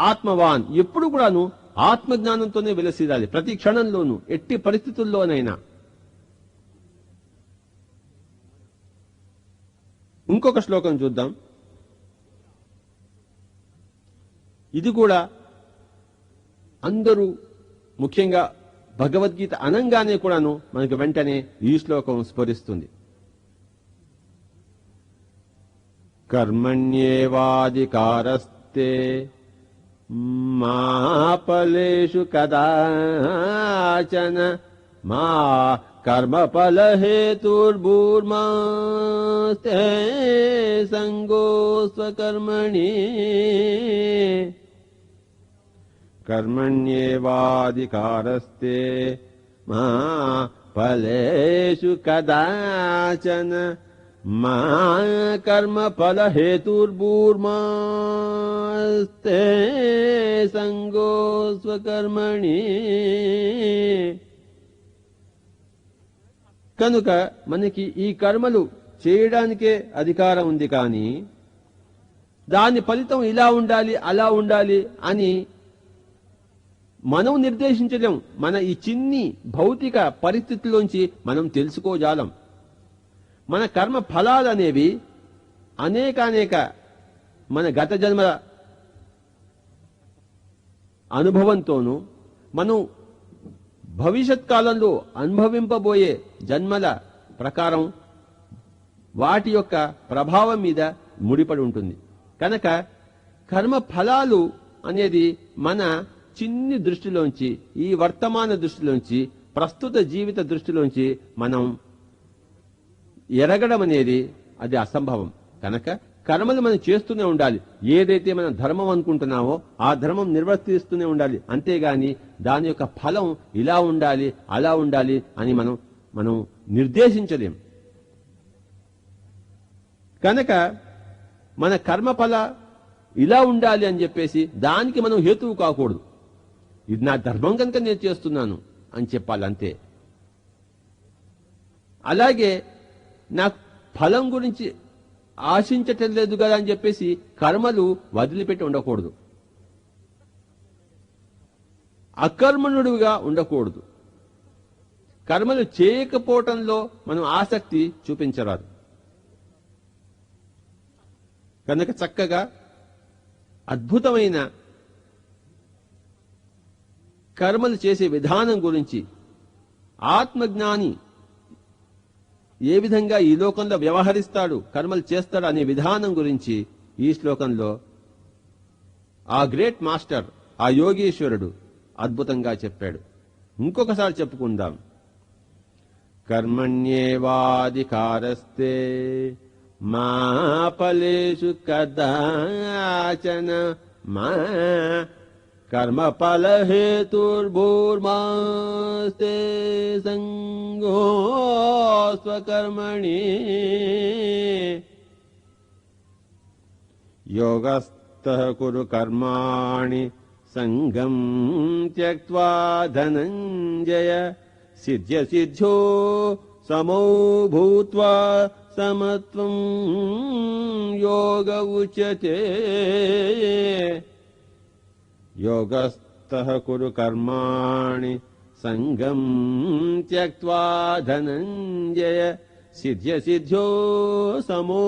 ఆత్మవాన్, ఎప్పుడు కూడాను ఆత్మజ్ఞానంతోనే వెలసిల్లాలి, ప్రతి క్షణంలోనూ, ఎట్టి పరిస్థితుల్లోనైనా. ఇంకొక శ్లోకం చూద్దాం. ఇది కూడా అందరూ ముఖ్యంగా భగవద్గీత అనంగానే కూడాను మనకు వెంటనే ఈ శ్లోకం స్ఫురిస్తుంది. కర్మణ్యేవాధికారస్తే మా ఫలేషు కదాచన మా కర్మఫలహేతుర్భూర్మాస్తే సంగోస్వకర్మణి. కర్మణ్యేవాధికారస్తే మా ఫలేషు కదాచన మా కర్మఫలహేతుర్భూర్మాస్తే సంగోస్వకర్మణి. కనుక మనకి ఈ కర్మలు చేయడానికే అధికారం ఉంది, కానీ దాని ఫలితం ఇలా ఉండాలి అలా ఉండాలి అని మనం నిర్దేశించలేం. మన ఈ చిన్ని భౌతిక పరిస్థితుల్లోంచి మనం తెలుసుకోజాలం. మన కర్మ ఫలాలు అనేవి అనేక మన గత జన్మల అనుభవంతోనూ మనం భవిష్యత్ కాలంలో అనుభవింపబోయే జన్మల ప్రకారం వాటి యొక్క ప్రభావం మీద ముడిపడి ఉంటుంది. కనుక కర్మ ఫలాలు అనేది మన చిన్ని దృష్టిలోంచి, ఈ వర్తమాన దృష్టిలోంచి, ప్రస్తుత జీవిత దృష్టిలోంచి మనం ఎరగడం అనేది అది అసంభవం. కనుక కర్మలు మనం చేస్తూనే ఉండాలి. ఏదైతే మనం ధర్మం అనుకుంటున్నామో ఆ ధర్మం నిర్వర్తిస్తూనే ఉండాలి. అంతేగాని దాని యొక్క ఫలం ఇలా ఉండాలి, అలా ఉండాలి అని మనం నిర్దేశించలేం. కనుక మన కర్మఫల ఇలా ఉండాలి అని చెప్పేసి దానికి మనం హేతువు కాకూడదు. ఇది నా ధర్మం కనుక నేను చేస్తున్నాను అని చెప్పాలి అంతే. అలాగే నాకు ఫలం గురించి ఆశించటం లేదు కదా అని చెప్పేసి కర్మలు వదిలిపెట్టి ఉండకూడదు. అకర్మణుడిగా ఉండకూడదు. కర్మలు చేయకపోవటంలో మనం ఆసక్తి చూపించరాదు. కనుక చక్కగా అద్భుతమైన కర్మలు చేసే విధానం గురించి, ఆత్మజ్ఞాని ఏ విధంగా ఈ లోకంలో వ్యవహరిస్తాడు, కర్మలు చేస్తాడు అనే విధానం గురించి ఈ శ్లోకంలో ఆ గ్రేట్ మాస్టర్, ఆ యోగీశ్వరుడు అద్భుతంగా చెప్పాడు. ఇంకొకసారి చెప్పుకుందాం. కర్మణ్యేవాధికారస్తే మా ఫలేషు కదాచన మా కర్మఫల హేతుర్భూర్మాస్తే సంగో స్వకర్మణి యోగస్థః కురు కర్మాణి సంగం త్యక్త్వా ధనంజయ సిద్ధ్య సిద్ధ్యో సమో భూత్వా సమత్వం యోగ ఉచ్యతే. యోగస్థః కురు కర్మాణి సంగం త్యక్త్వా ధనంజయ సిద్ధ్య సిద్ధ్యో సమో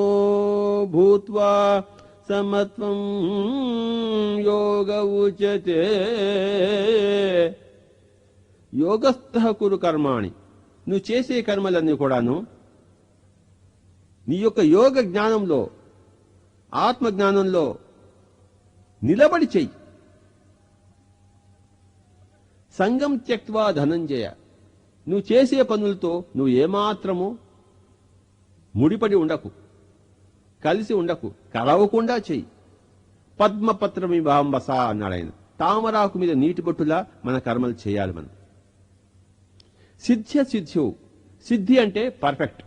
భూత్వా సమత్వం యోగ ఉచ్యతే. యోగస్థః కురు కర్మాణి, నువ్వు చేసే కర్మలన్నీ కూడాను నీ యొక్క యోగ జ్ఞానంలో, ఆత్మ జ్ఞానంలో నిలబడి చెయ్యి. సంగం త్యక్త్వా ధనంజయ, నువ్వు చేసే పనులతో నువ్వు ఏమాత్రము ముడిపడి ఉండకు, కలిసి ఉండకు, కలవకుండా చెయ్యి. పద్మపత్రమివాంబస అన్నాడు ఆయన. తామరాకు మీద నీటి బొట్టులా మన కర్మలు చేయాలి మనం. సిద్ధ్య సిద్ధ్యో, సిద్ధి అంటే పర్ఫెక్ట్,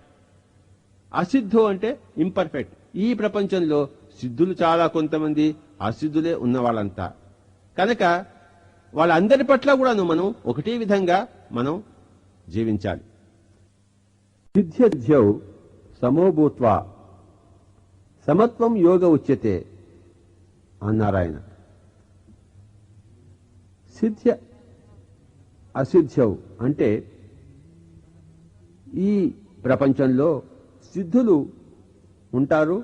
అసిద్ధో అంటే ఇంపర్ఫెక్ట్. ఈ ప్రపంచంలో సిద్ధులు చాలా కొంతమంది, అసిద్ధులే ఉన్నవాళ్ళంతా. కనుక వాళ్ళందరి పట్ల కూడా మనం ఒకటే విధంగా మనం జీవించాలి. సిద్ధ్యౌ సమోభూత్వా సమత్వం యోగ ఉచ్యతే అన్నారాయన. సిద్ధ్య అసిద్ధ్యౌ అంటే ఈ ప్రపంచంలో సిద్ధులు ఉంటారు,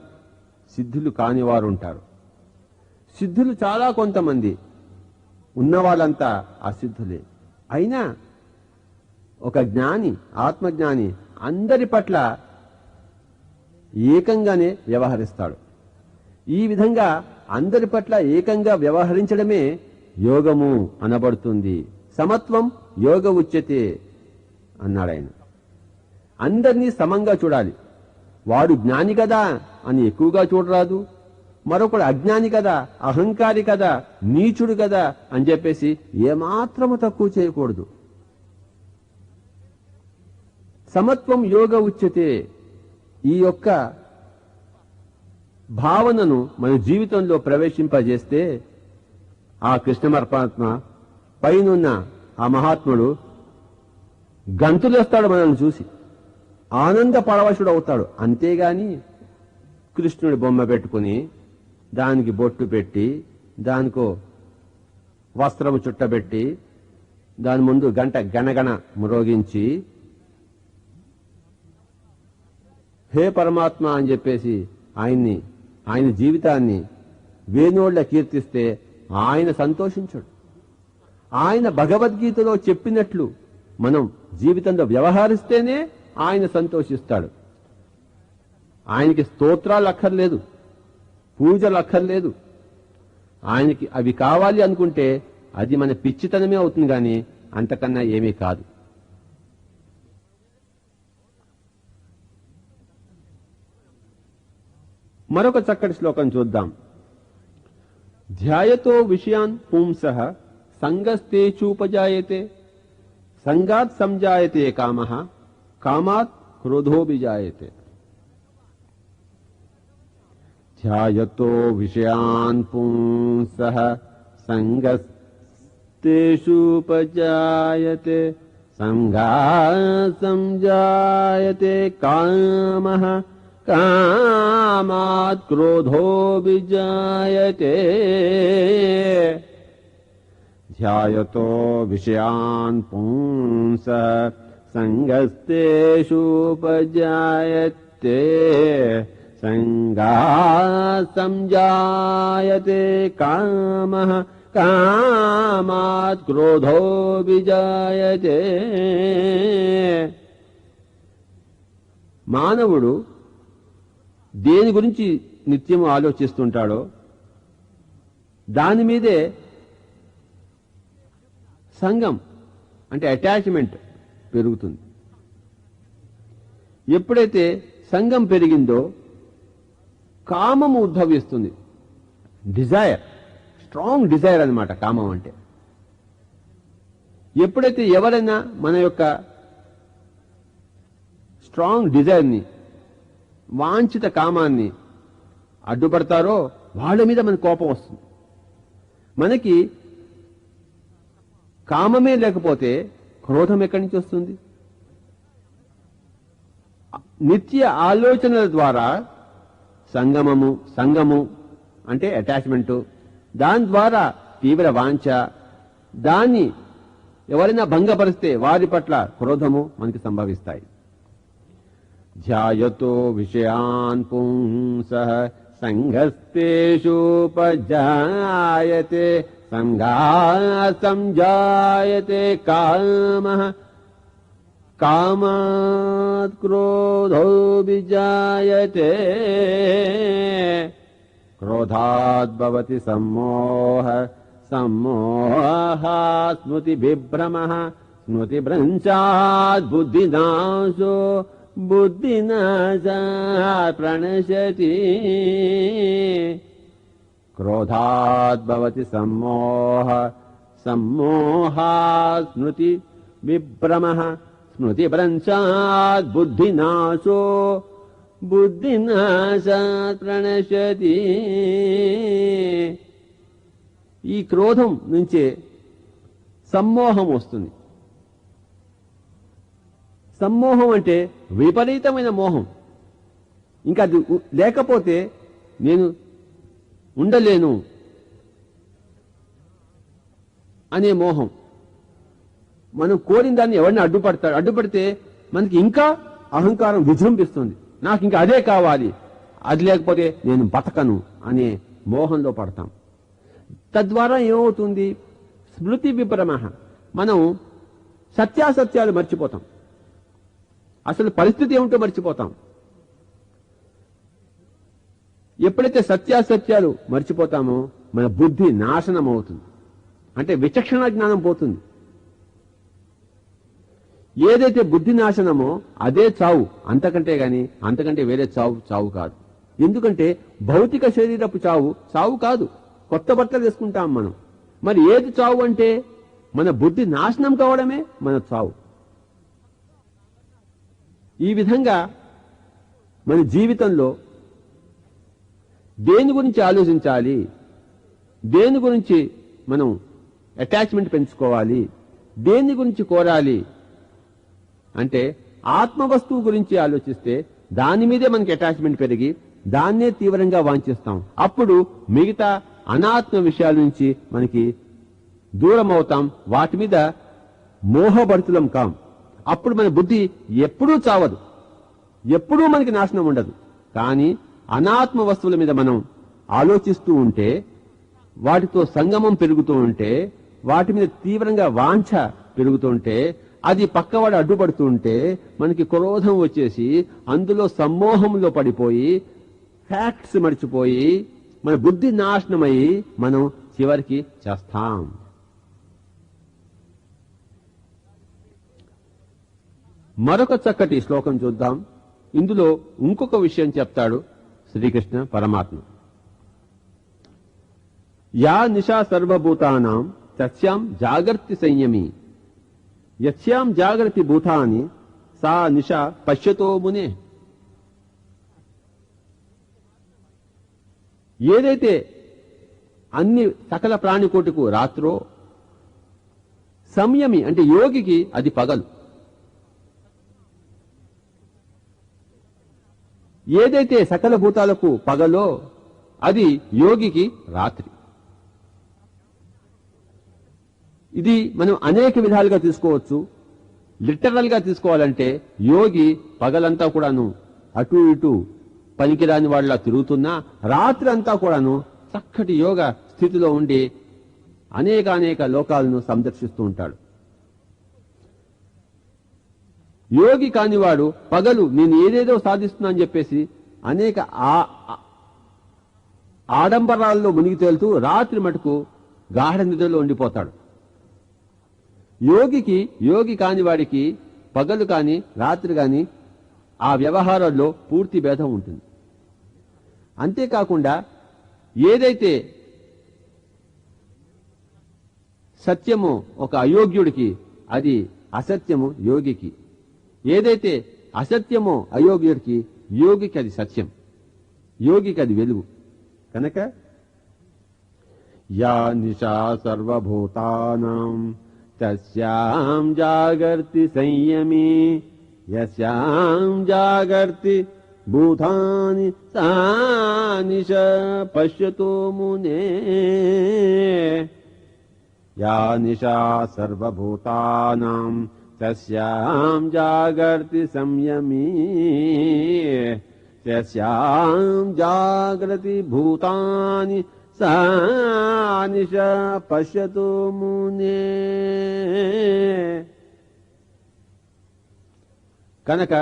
సిద్ధులు కానివారు ఉంటారు. సిద్ధులు చాలా కొంతమంది, ఉన్నవాళ్ళంతా అసిద్ధులే. అయినా ఒక జ్ఞాని, ఆత్మజ్ఞాని అందరి పట్ల ఏకంగానే వ్యవహరిస్తాడు. ఈ విధంగా అందరి పట్ల ఏకంగా వ్యవహరించడమే యోగము అనబడుతుంది. సమత్వం యోగ ఉచ్యతే అన్నాడాయన. అందరినీ సమంగా చూడాలి. వాడు జ్ఞాని కదా అని ఎక్కువగా చూడరాదు, మరొకడు అజ్ఞాని కదా, అహంకారి కదా, నీచుడు కదా అని చెప్పేసి ఏమాత్రము తక్కువ చేయకూడదు. సమత్వం యోగ ఉచ్యతే. ఈ యొక్క భావనను మన జీవితంలో ప్రవేశింపజేస్తే ఆ కృష్ణ పరమాత్మ పైనున్న ఆ మహాత్ముడు గంతులేస్తాడు మనల్ని చూసి, ఆనంద పరవశుడు అవుతాడు. అంతేగాని కృష్ణుడి బొమ్మ పెట్టుకుని దానికి బొట్టు పెట్టి దానికో వస్త్రము చుట్టబెట్టి దాని ముందు గంట గణగణ మ్రోగించి హే పరమాత్మ అని చెప్పేసి ఆయన జీవితాన్ని వేణోళ్ల కీర్తిస్తే ఆయన సంతోషించడు. ఆయన భగవద్గీతలో చెప్పినట్లు మనం జీవితంలో వ్యవహరిస్తేనే ఆయన సంతోషిస్తాడు. ఆయనకి స్తోత్రాలు అక్కర్లేదు, పూజలు అక్కర్లేదు. ఆయనకి అవి కావాలి అనుకుంటే అది మన పిచ్చితనమే అవుతుంది, కానీ అంతకన్నా ఏమీ కాదు. మరొక చక్కటి శ్లోకం చూద్దాం. ధ్యాయతో విషయాన్ పుంసః సంగస్తేచూపజాయతే సంగాత్ సంజాయతే కామః కామాత్ క్రోధోభిజాయతే. ధ్యాయతో విషయాన్ పుంసః సంగస్తేషూపజాయతే సంగాత్ సంజాయతే కామః కామాత్ క్రోధోభిజాయతే. ధ్యాయతో విషయాన్ పుంసః సంగస్తేషూపజాయతే సంగాత్ సంజాయతే కామః కామాత్ క్రోధోభిజాయతే. మానవుడు దేని గురించి నిత్యము ఆలోచిస్తుంటాడో దాని మీదే సంగం అంటే అటాచ్మెంట్ పెరుగుతుంది. ఎప్పుడైతే సంగం పెరిగిందో కామము ఉద్భవిస్తుంది. డిజైర్, స్ట్రాంగ్ డిజైర్ అన్నమాట కామం అంటే. ఎప్పుడైతే ఎవరైనా మన యొక్క స్ట్రాంగ్ డిజైర్ని, వాంఛిత కామాన్ని అడ్డుపడతారో వాళ్ళ మీద మనకు కోపం వస్తుంది. మనకి కామమే లేకపోతే క్రోధం ఎక్కడి నుంచి వస్తుంది? నిత్య ఆలోచనల ద్వారా సంగము అంటే అటాచ్మెంటు, దాని ద్వారా తీవ్ర వాంఛ, దాన్ని ఎవరైనా భంగపరిస్తే వారి పట్ల క్రోధము మనకి సంభవిస్తాయి. ధ్యాయతో విషయాన్ పుంసః సంగస్తేషూపజాయతే సంగాత్ సంజాయతే కామః కామాత్ క్రోధోభిజాయతే. క్రోధాద్ భవతి సమ్మోహ సమ్మోహాత్ స్మృతిభిభ్రమః స్మృతిభ్రంశాత్ బుద్ధినాశో బుద్ధినాశాత్ ప్రణశ్యతి. క్రోధాద్ భవతి సమ్మోహ సమ్మోహాత్ స్మృతి విభ్రమః స్మృతిభ్రంశాత్ బుద్ధినాశో బుద్ధినాశాత్ ప్రణశ్యతి. ఈ క్రోధం నుంచే సమ్మోహం వస్తుంది. సమ్మోహం అంటే విపరీతమైన మోహం. ఇంకా అది లేకపోతే నేను ఉండలేను అనే మోహం. మనం కోరిన దాన్ని ఎవరిని అడ్డుపడితే మనకి ఇంకా అహంకారం విజృంభిస్తుంది. నాకు ఇంకా అదే కావాలి, అది లేకపోతే నేను బతకను అనే మోహంలో పడతాం. తద్వారా ఏమవుతుంది? స్మృతి విభ్రమః, మనం సత్యాసత్యాలు మర్చిపోతాం. అసలు పరిస్థితి ఏమిటో మర్చిపోతాం. ఎప్పుడైతే సత్యాసత్యాలు మర్చిపోతామో మన బుద్ధి నాశనం అవుతుంది. అంటే విచక్షణ జ్ఞానం పోతుంది. ఏదైతే బుద్ధి నాశనమో అదే చావు, అంతకంటే వేరే చావు కాదు. ఎందుకంటే భౌతిక శరీరపు చావు కాదు. కొత్త బట్టలు వేసుకుంటాం మనం. మరి ఏది చావు అంటే మన బుద్ధి నాశనం కావడమే మన చావు. ఈ విధంగా మన జీవితంలో దేని గురించి ఆలోచించాలి, దేని గురించి మనం అటాచ్మెంట్ పెంచుకోవాలి, దేని గురించి కోరాలి అంటే ఆత్మవస్తువు గురించి ఆలోచిస్తే దాని మీదే మనకి అటాచ్మెంట్ పెరిగి దాన్నే తీవ్రంగా వాంఛిస్తాం. అప్పుడు మిగతా అనాత్మ విషయాల నుంచి మనకి దూరం అవుతాం, వాటి మీద మోహభరితులం కాం. అప్పుడు మన బుద్ధి ఎప్పుడూ చావదు, ఎప్పుడూ మనకి నాశనం ఉండదు. కానీ అనాత్మ వస్తువుల మీద మనం ఆలోచిస్తూ ఉంటే, వాటితో సంగమం పెరుగుతూ ఉంటే వాటి మీద తీవ్రంగా వాంఛ పెరుగుతుంటే, అది పక్కవాడు అడ్డుపడుతుంటే మనకి క్రోధం వచ్చేసి అందులో సమ్మోహంలో పడిపోయి ఫ్యాక్ట్స్ మర్చిపోయి మన బుద్ధి నాశనమయ్యి మనం చివరికి చేస్తాం. మరొక చక్కటి శ్లోకం చూద్దాం. ఇందులో ఇంకొక విషయం చెప్తాడు శ్రీకృష్ణ పరమాత్మ. యా నిశా సర్వభూతానాం తస్యాం జాగర్తి సంయమి, యస్యాం జాగర్తి భూతాని సా నిశా పశ్యతో మునే. ఏదైతే అన్ని సకల ప్రాణికోటికు రాత్రో, సంయమి అంటే యోగికి అది పగలు. ఏదైతే సకల భూతాలకు పగలో అది యోగికి రాత్రి. ఇది మనం అనేక విధాలుగా తీసుకోవచ్చు. లిటరల్ గా తీసుకోవాలంటే యోగి పగలంతా కూడాను అటు ఇటు పనికిరాని వాళ్ళ తిరుగుతున్నా రాత్రి అంతా కూడాను చక్కటి యోగ స్థితిలో ఉండి అనేక లోకాలను సందర్శిస్తూ ఉంటాడు. యోగి కానివాడు పగలు నేను ఏదేదో సాధిస్తున్నా అని చెప్పేసి అనేక ఆడంబరాల్లో మునిగి తేలుతూ రాత్రి మటుకు గాఢ నిద్రలో ఉండిపోతాడు. యోగి కాని వాడికి పగలు కాని రాత్రి కాని ఆ వ్యవహారాల్లో పూర్తి భేదం ఉంటుంది. అంతేకాకుండా ఏదైతే సత్యము ఒక అయోగ్యుడికి అది అసత్యము యోగికి, ఏదైతే అసత్యమో అయోగ్యుడికి యోగికి అది సత్యం, యోగికి అది వెలుగు. కనుక యా నిశా సర్వభూతానాం తస్యాం జాగర్తి సంయమి, యస్యాం జాగర్తి భూతాని సా నిశా పశ్యతో మునే. యా నిశా సర్వభూతానాం తస్యాం జాగర్తి సంయమి, తస్యాం జాగ్రతి భూతాని సా నిశా పశ్యతో మునే. కనుక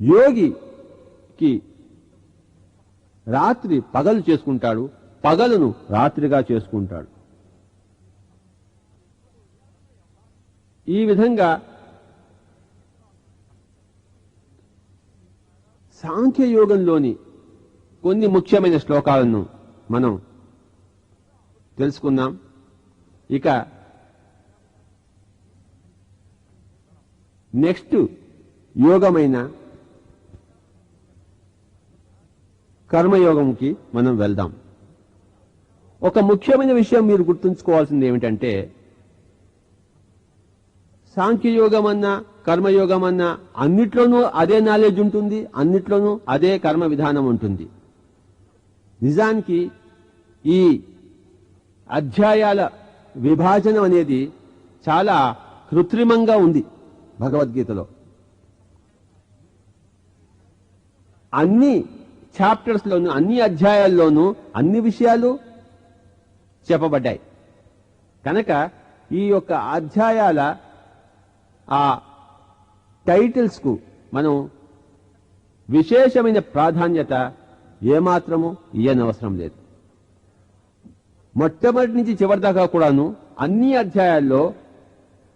యోగికి రాత్రి పగలు చేసుకుంటాడు, పగలును రాత్రిగా చేసుకుంటాడు. ఈ విధంగా సాంఖ్యయోగంలోని కొన్ని ముఖ్యమైన శ్లోకాలను మనం తెలుసుకున్నాం. ఇక నెక్స్ట్ యోగమైన కర్మయోగంకి మనం వెళ్దాం. ఒక ముఖ్యమైన విషయం మీరు గుర్తుంచుకోవాల్సింది ఏమిటంటే, సాంఖ్యయోగమన్నా కర్మయోగమన్నా అన్నిట్లోనూ అదే నాలెడ్జ్ ఉంటుంది, అన్నిట్లోనూ అదే కర్మ విధానం ఉంటుంది. నిజానికి ఈ అధ్యాయాల విభాజనం అనేది చాలా కృత్రిమంగా ఉంది భగవద్గీతలో. అన్ని చాప్టర్స్లోనూ అన్ని అధ్యాయాల్లోనూ అన్ని విషయాలు చెప్పబడ్డాయి. కనుక ఈ యొక్క అధ్యాయాల ఆ టైటిల్స్ కు మనం విశేషమైన ప్రాధాన్యత ఏమాత్రము ఇయ్యనవసరం లేదు. మొట్టమొదటి నుంచి చివరి దాకా కూడాను అన్ని అధ్యాయాల్లో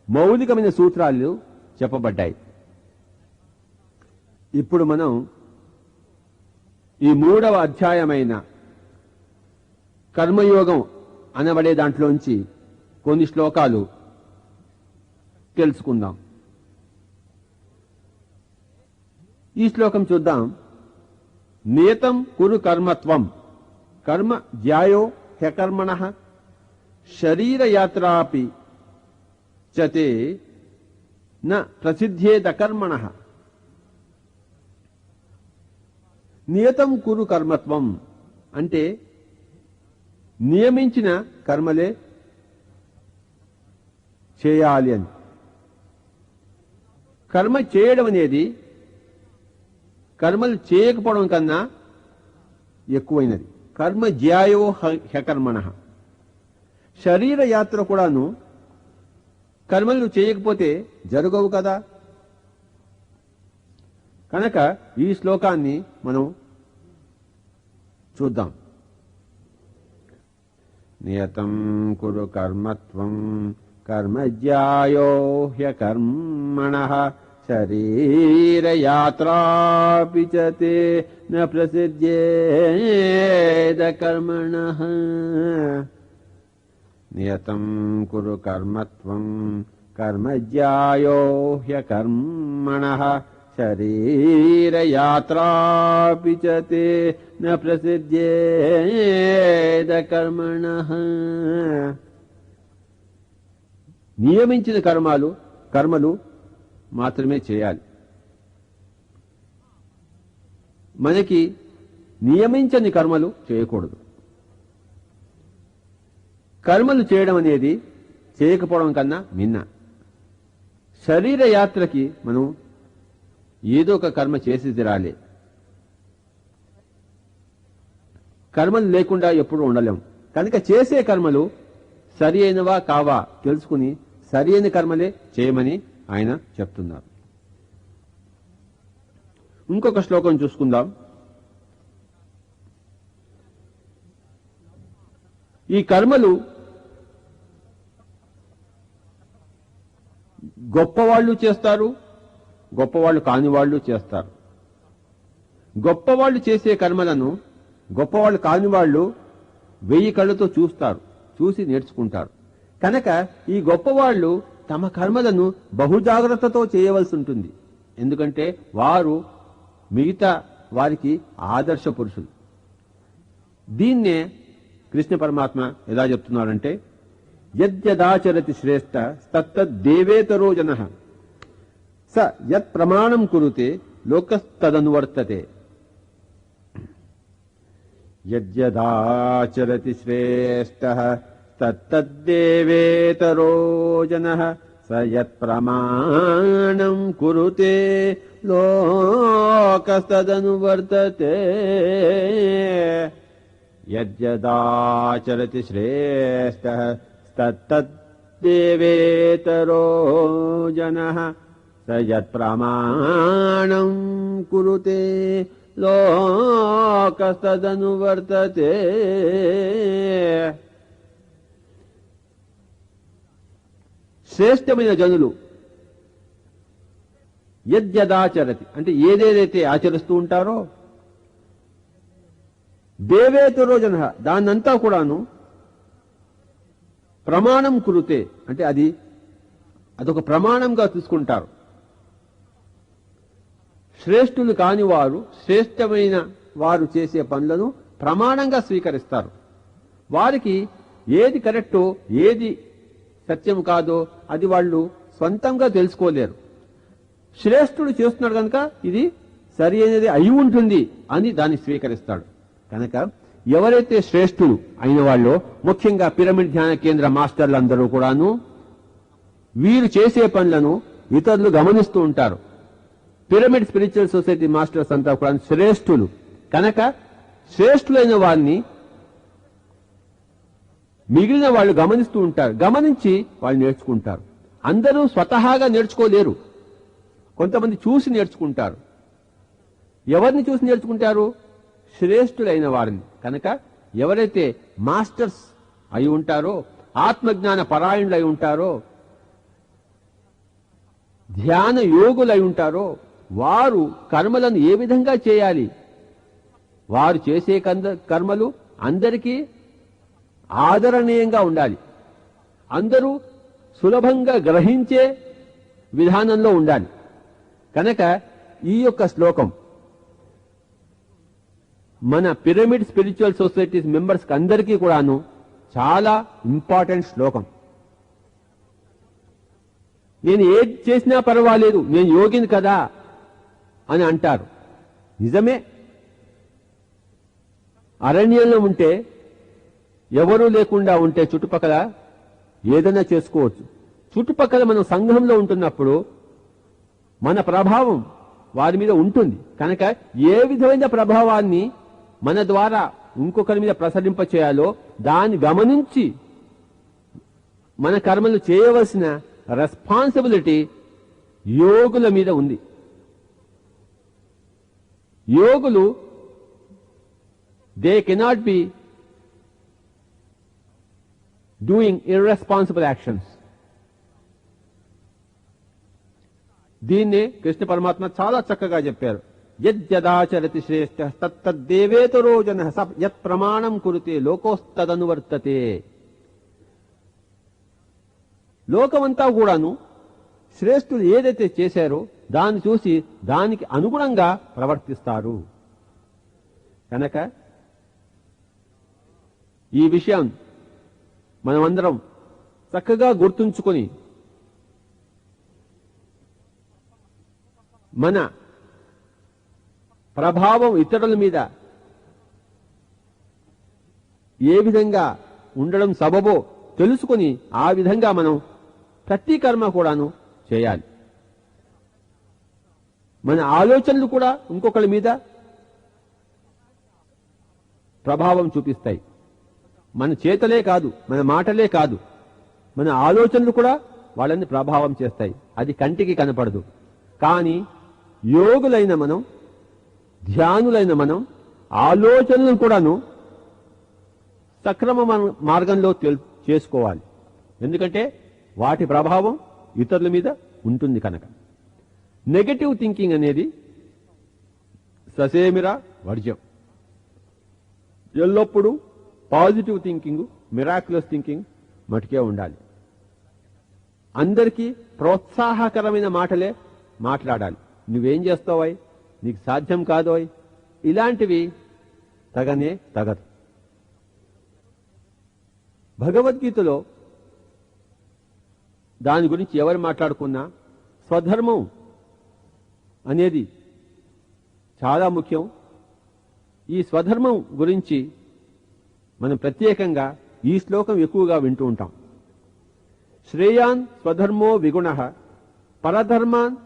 మౌలికమైన సూత్రాలు చెప్పబడ్డాయి. ఇప్పుడు మనం ఈ 3వ అధ్యాయమైన కర్మయోగం అనబడే దాంట్లోంచి కొన్ని శ్లోకాలు తెలుసుకుందాం. ఈ శ్లోకం చూద్దాం. నియతం కురు కర్మత్వం కర్మ జ్యాయో హ్యకర్మణః శరీరయాత్రాపి చతే న ప్రసిద్ధేద కర్మణః. నియతం కురు కర్మత్వం అంటే నియమించిన కర్మలే చేయాలి అని. కర్మ చేయడం అనేది కర్మలు చేయకపోవడం కన్నా ఎక్కువైనది. కర్మ జ్యాయో హ్యకర్మణః శరీర యాత్ర కూడాను కర్మలు చేయకపోతే జరగవు కదా. కనుక ఈ శ్లోకాన్ని మనం చూద్దాం. నియతం కురు కర్మత్వం కర్మజ్యాయో హ్యకర్మణః శరీరయాత్రాపి చ తే న ప్రసిద్ధ్యేద కర్మణః. నియతం కురు కర్మత్వం కర్మజ్యాయో హ్యకర్మణః శరీరయాత్రాపి చ తే న ప్రసిద్ధ్యేద కర్మణః. నియమించిన కర్మలు మాత్రమే చేయాలి. మనకి నియమించని కర్మలు చేయకూడదు. కర్మలు చేయడం అనేది చేయకపోవడం కన్నా మిన్న. శరీర యాత్రకి మనం ఏదో ఒక కర్మ చేసి తీరాలి. కర్మలు లేకుండా ఎప్పుడూ ఉండలేం. కనుక చేసే కర్మలు సరి అయినవా కావా తెలుసుకుని సరి అయిన కర్మలే చేయమని ఆయన చెప్తున్నారు. ఇంకొక శ్లోకం చూసుకుందాం. ఈ కర్మలు గొప్పవాళ్ళు చేస్తారు, గొప్పవాళ్ళు కాని వాళ్ళు చేస్తారు. గొప్పవాళ్ళు చేసే కర్మలను గొప్పవాళ్ళు కాని వాళ్ళు 1000 కళ్ళతో చూస్తారు, చూసి నేర్చుకుంటారు. కనుక ఈ గొప్పవాళ్ళు తమ కర్మలను బహుజాగ్రత్తతో చేయవలసి ఉంటుంది. ఎందుకంటే వారు మిగతా వారికి ఆదర్శ పురుషులు. దీన్నే కృష్ణ పరమాత్మ ఎలా చెప్తున్నారంటే, యద్యదాచరతి శ్రేష్ఠ తత్తద్దేవేతరో జనః స యత్ ప్రమాణం కురుతే లోకస్తదనువర్తతే. యద్యదాచరతి శ్రేష్ఠ తత్తద్దేవేతరో జనః స యత్ ప్రమాణం కురుతే లోకస్తదనువర్తతే. యద్యదాచరతి శ్రేష్ఠ తత్తద్దేవేతరో జనః స యత్ ప్రమాణం కురుతే లోకస్తదనువర్తతే. శ్రేష్టమైన జనులు యద్యదాచరతి అంటే ఏదేదైతే ఆచరిస్తూ ఉంటారో, దేవేతరో జన దాన్నంతా కూడాను ప్రమాణం కురుతే అంటే అదొక ప్రమాణంగా తీసుకుంటారు. శ్రేష్ఠులు కాని వారు శ్రేష్టమైన వారు చేసే పనులను ప్రమాణంగా స్వీకరిస్తారు. వారికి ఏది కరెక్టో ఏది సత్యం కాదో అది వాళ్ళు స్వంతంగా తెలుసుకోలేరు. శ్రేష్ఠుడు చేస్తున్నాడు కనుక ఇది సరి అయినది అయి ఉంటుంది అని దాన్ని స్వీకరిస్తాడు. కనుక ఎవరైతే శ్రేష్ఠులు అయిన వాళ్ళు, ముఖ్యంగా పిరమిడ్ ధ్యాన కేంద్ర మాస్టర్లందరూ కూడాను వీరు చేసే పనులను ఇతరులు గమనిస్తూ ఉంటారు. పిరమిడ్ స్పిరిచువల్ సొసైటీ మాస్టర్స్ అంతా కూడా శ్రేష్ఠులు. కనుక శ్రేష్ఠులైన వారిని మిగిలిన వాళ్ళు గమనిస్తూ ఉంటారు. గమనించి వాళ్ళు నేర్చుకుంటారు. అందరూ స్వతహాగా నేర్చుకోలేరు, కొంతమంది చూసి నేర్చుకుంటారు. ఎవరిని చూసి నేర్చుకుంటారు? శ్రేష్ఠులైన వారిని. కనుక ఎవరైతే మాస్టర్స్ అయి ఉంటారో, ఆత్మజ్ఞాన పరాయణులు అయి ఉంటారో, ధ్యాన యోగులు అయి ఉంటారో, వారు కర్మలను ఏ విధంగా చేయాలి, వారు చేసే కర్మలు అందరికీ ఆదరణీయంగా ఉండాలి, అందరూ సులభంగా గ్రహించే విధానంలో ఉండాలి. కనుక ఈ యొక్క శ్లోకం మన పిరమిడ్ స్పిరిచువల్ సొసైటీస్ మెంబర్స్ అందరికీ కూడాను చాలా ఇంపార్టెంట్ శ్లోకం. నేను ఏది చేసినా పర్వాలేదు, నేను యోగిని కదా అని అంటారు. నిజమే, అరణ్యంలో ఉంటే ఎవరూ లేకుండా ఉంటే చుట్టుపక్కల ఏదైనా చేసుకోవచ్చు. చుట్టుపక్కల మనం సంఘంలో ఉంటున్నప్పుడు మన ప్రభావం వారి మీద ఉంటుంది. కనుక ఏ విధమైన ప్రభావాన్ని మన ద్వారా ఇంకొకరి మీద ప్రసరింప చేయాలో దాన్ని గమనించి మన కర్మలు చేయవలసిన రెస్పాన్సిబిలిటీ యోగుల మీద ఉంది. యోగులు they cannot be doing irresponsible actions. దీన్నే కృష్ణ పరమాత్మ చాలా చక్కగా చెప్పారు. యద్యదాచరతి శ్రేష్ఠ తత్తద్దేవేతరో జనః స యత్ ప్రమాణం కురుతే లోకోస్తదనువర్తతే. లోకమంతా కూడాను శ్రేష్ఠులు ఏదైతే చేశారో దాన్ని చూసి దానికి అనుగుణంగా ప్రవర్తిస్తారు. కనుక ఈ విషయం మనమందరం చక్కగా గుర్తుంచుకొని మన ప్రభావం ఇతరుల మీద ఏ విధంగా ఉండడం సబబో తెలుసుకొని ఆ విధంగా మనం ప్రతి కర్మ కూడాను చేయాలి. మన ఆలోచనలు కూడా ఇంకొకరి మీద ప్రభావం చూపిస్తాయి. మన చేతలే కాదు, మన మాటలే కాదు, మన ఆలోచనలు కూడా వాళ్ళని ప్రభావం చేస్తాయి. అది కంటికి కనపడదు. కానీ యోగులైన మనం, ధ్యానులైన మనం ఆలోచనలను కూడాను సక్రమ మార్గంలో చేసుకోవాలి. ఎందుకంటే వాటి ప్రభావం ఇతరుల మీద ఉంటుంది కనుక. నెగటివ్ థింకింగ్ అనేది ససేమిరా వర్జ్యం. ఎల్లప్పుడూ పాజిటివ్ థింకింగ్, మిరాక్యులస్ థింకింగ్ మటుకే ఉండాలి. అందరికీ ప్రోత్సాహకరమైన మాటలే మాట్లాడాలి. నువ్వేం చేస్తావోయ్, నీకు సాధ్యం కాదోయ్, ఇలాంటివి తగనే తగదు. భగవద్గీతలో దాని గురించి ఎవరు మాట్లాడుకున్నా స్వధర్మం అనేది చాలా ముఖ్యం. ఈ స్వధర్మం గురించి మనం ప్రత్యేకంగా ఈ శ్లోకం ఎక్కువగా వింటూ ఉంటాం. శ్రేయాన్ స్వధర్మో విగుణః పరధర్మాన్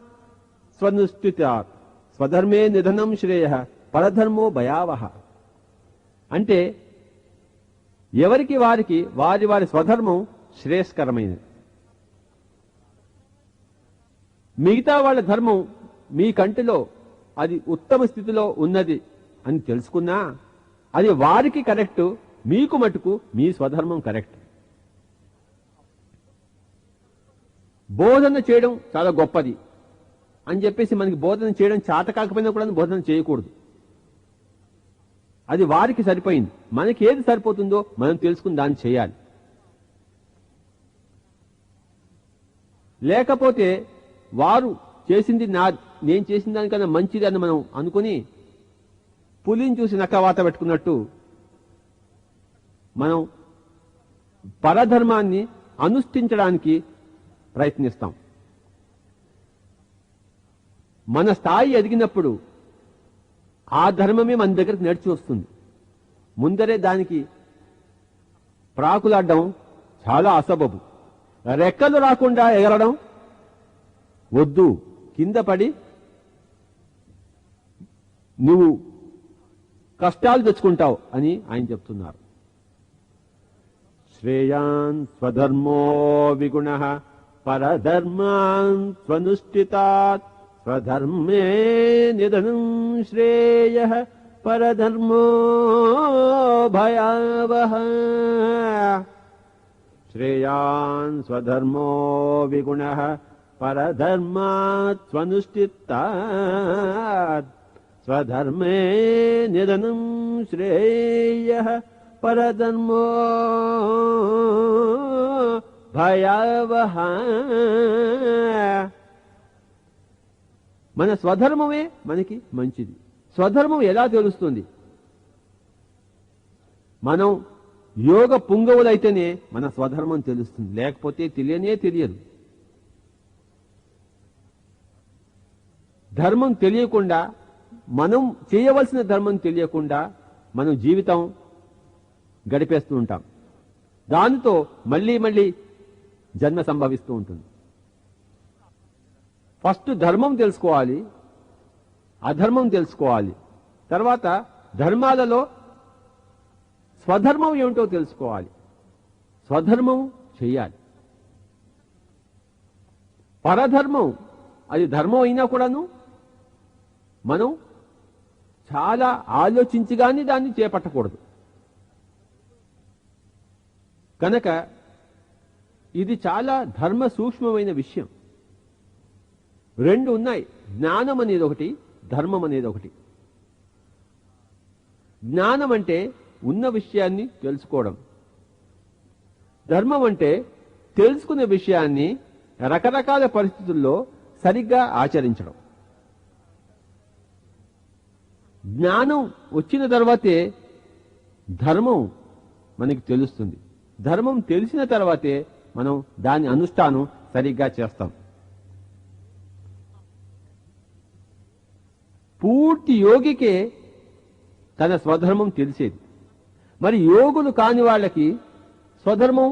స్వనుష్ఠితాత్ స్వధర్మే నిధనం శ్రేయః పరధర్మో భయావహ. అంటే ఎవరికి వారికి వారి వారి స్వధర్మం శ్రేయస్కరమైనది. మిగతా వాళ్ళ ధర్మం మీ కంటిలో అది ఉత్తమ స్థితిలో ఉన్నది అని తెలుసుకున్నా అది వారికి కరెక్ట్, మీకు మటుకు మీ స్వధర్మం కరెక్ట్. బోధన చేయడం చాలా గొప్పది అని చెప్పేసి మనకి బోధన చేయడం చేత కాకపోయినా కూడా బోధన చేయకూడదు. అది వారికి సరిపోయింది. మనకి ఏది సరిపోతుందో మనం తెలుసుకుని దాన్ని చేయాలి. లేకపోతే వారు చేసింది నేను చేసిన దానికన్నా మంచిది అని మనం అనుకుని పులిని చూసి నక్కవాత పెట్టుకున్నట్టు మనం పరధర్మాన్ని అనుష్ఠించడానికి ప్రయత్నిస్తాం. మన స్థాయి ఎదిగినప్పుడు ఆ ధర్మమే మన దగ్గరికి నడిచి వస్తుంది. ముందరే దానికి ప్రాకులాడడం చాలా అసబబు. రెక్కలు రాకుండా ఎగరడం వద్దు, కింద పడి నువ్వు కష్టాలు తెచ్చుకుంటావు అని ఆయన చెప్తున్నారు. శ్రేయాన్ స్వధర్మో విగుణః పరధర్మాన్ స్వనుష్ఠితాత్ స్వధర్మే నిధనం శ్రేయః పరధర్మో భయావహ. శ్రేయాన్ స్వధర్మో విగుణః పరధర్మాత్ స్వనుష్ఠితాత్ స్వధర్మే నిధనం శ్రేయః పరధర్మో భయావహ. మన స్వధర్మమే మనకి మంచిది. స్వధర్మం ఎలా తెలుస్తుంది? మనం యోగ పుంగవులైతేనే మన స్వధర్మం తెలుస్తుంది, లేకపోతే తెలియదు. ధర్మం తెలియకుండా, మనం చేయవలసిన ధర్మం తెలియకుండా మనం జీవితం గడిపేస్తూ ఉంటాం. దానితో మళ్ళీ మళ్ళీ జన్మ సంభవిస్తూ ఉంటుంది. ఫస్ట్ ధర్మం తెలుసుకోవాలి, అధర్మం తెలుసుకోవాలి. తర్వాత ధర్మాలలో స్వధర్మం ఏమిటో తెలుసుకోవాలి, స్వధర్మం చెయ్యాలి. పరధర్మం అది ధర్మం అయినా కూడాను మనం చాలా ఆలోచించి గాని దాన్ని చేపట్టకూడదు. కనుక ఇది చాలా ధర్మ సూక్ష్మమైన విషయం. రెండు ఉన్నాయి, జ్ఞానం అనేది ఒకటి, ధర్మం అనేది ఒకటి. జ్ఞానం అంటే ఉన్న విషయాన్ని తెలుసుకోవడం, ధర్మం అంటే తెలుసుకునే విషయాన్ని రకరకాల పరిస్థితుల్లో సరిగ్గా ఆచరించడం. జ్ఞానం వచ్చిన తర్వాతే ధర్మం మనకి తెలుస్తుంది. ధర్మం తెలిసిన తర్వాతే మనం దాని అనుష్ఠానం సరిగ్గా చేస్తాం. పూర్తి యోగికే తన స్వధర్మం తెలిసేది. మరి యోగులు కాని వాళ్ళకి స్వధర్మం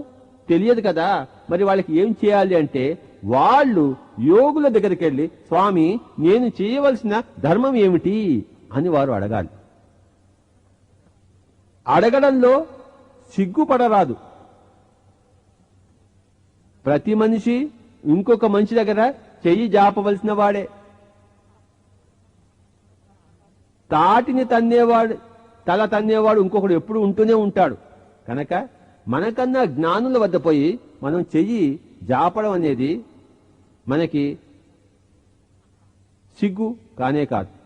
తెలియదు కదా. మరి వాళ్ళకి ఏం చేయాలి అంటే వాళ్ళు యోగుల దగ్గరికి వెళ్ళి, స్వామి నేను చేయవలసిన ధర్మం ఏమిటి అని వారు అడగాలి. అడగడంలో సిగ్గుపడరాదు. ప్రతి మనిషి ఇంకొక మనిషి దగ్గర చెయ్యి జాపవలసిన వాడే. తాటిని తన్నేవాడు, తల తన్నేవాడు ఇంకొకడు ఎప్పుడు ఉంటూనే ఉంటాడు. కనుక మనకన్నా జ్ఞానుల వద్ద పోయి మనం చెయ్యి జాపడం అనేది మనకి సిగ్గు కానే కాదు.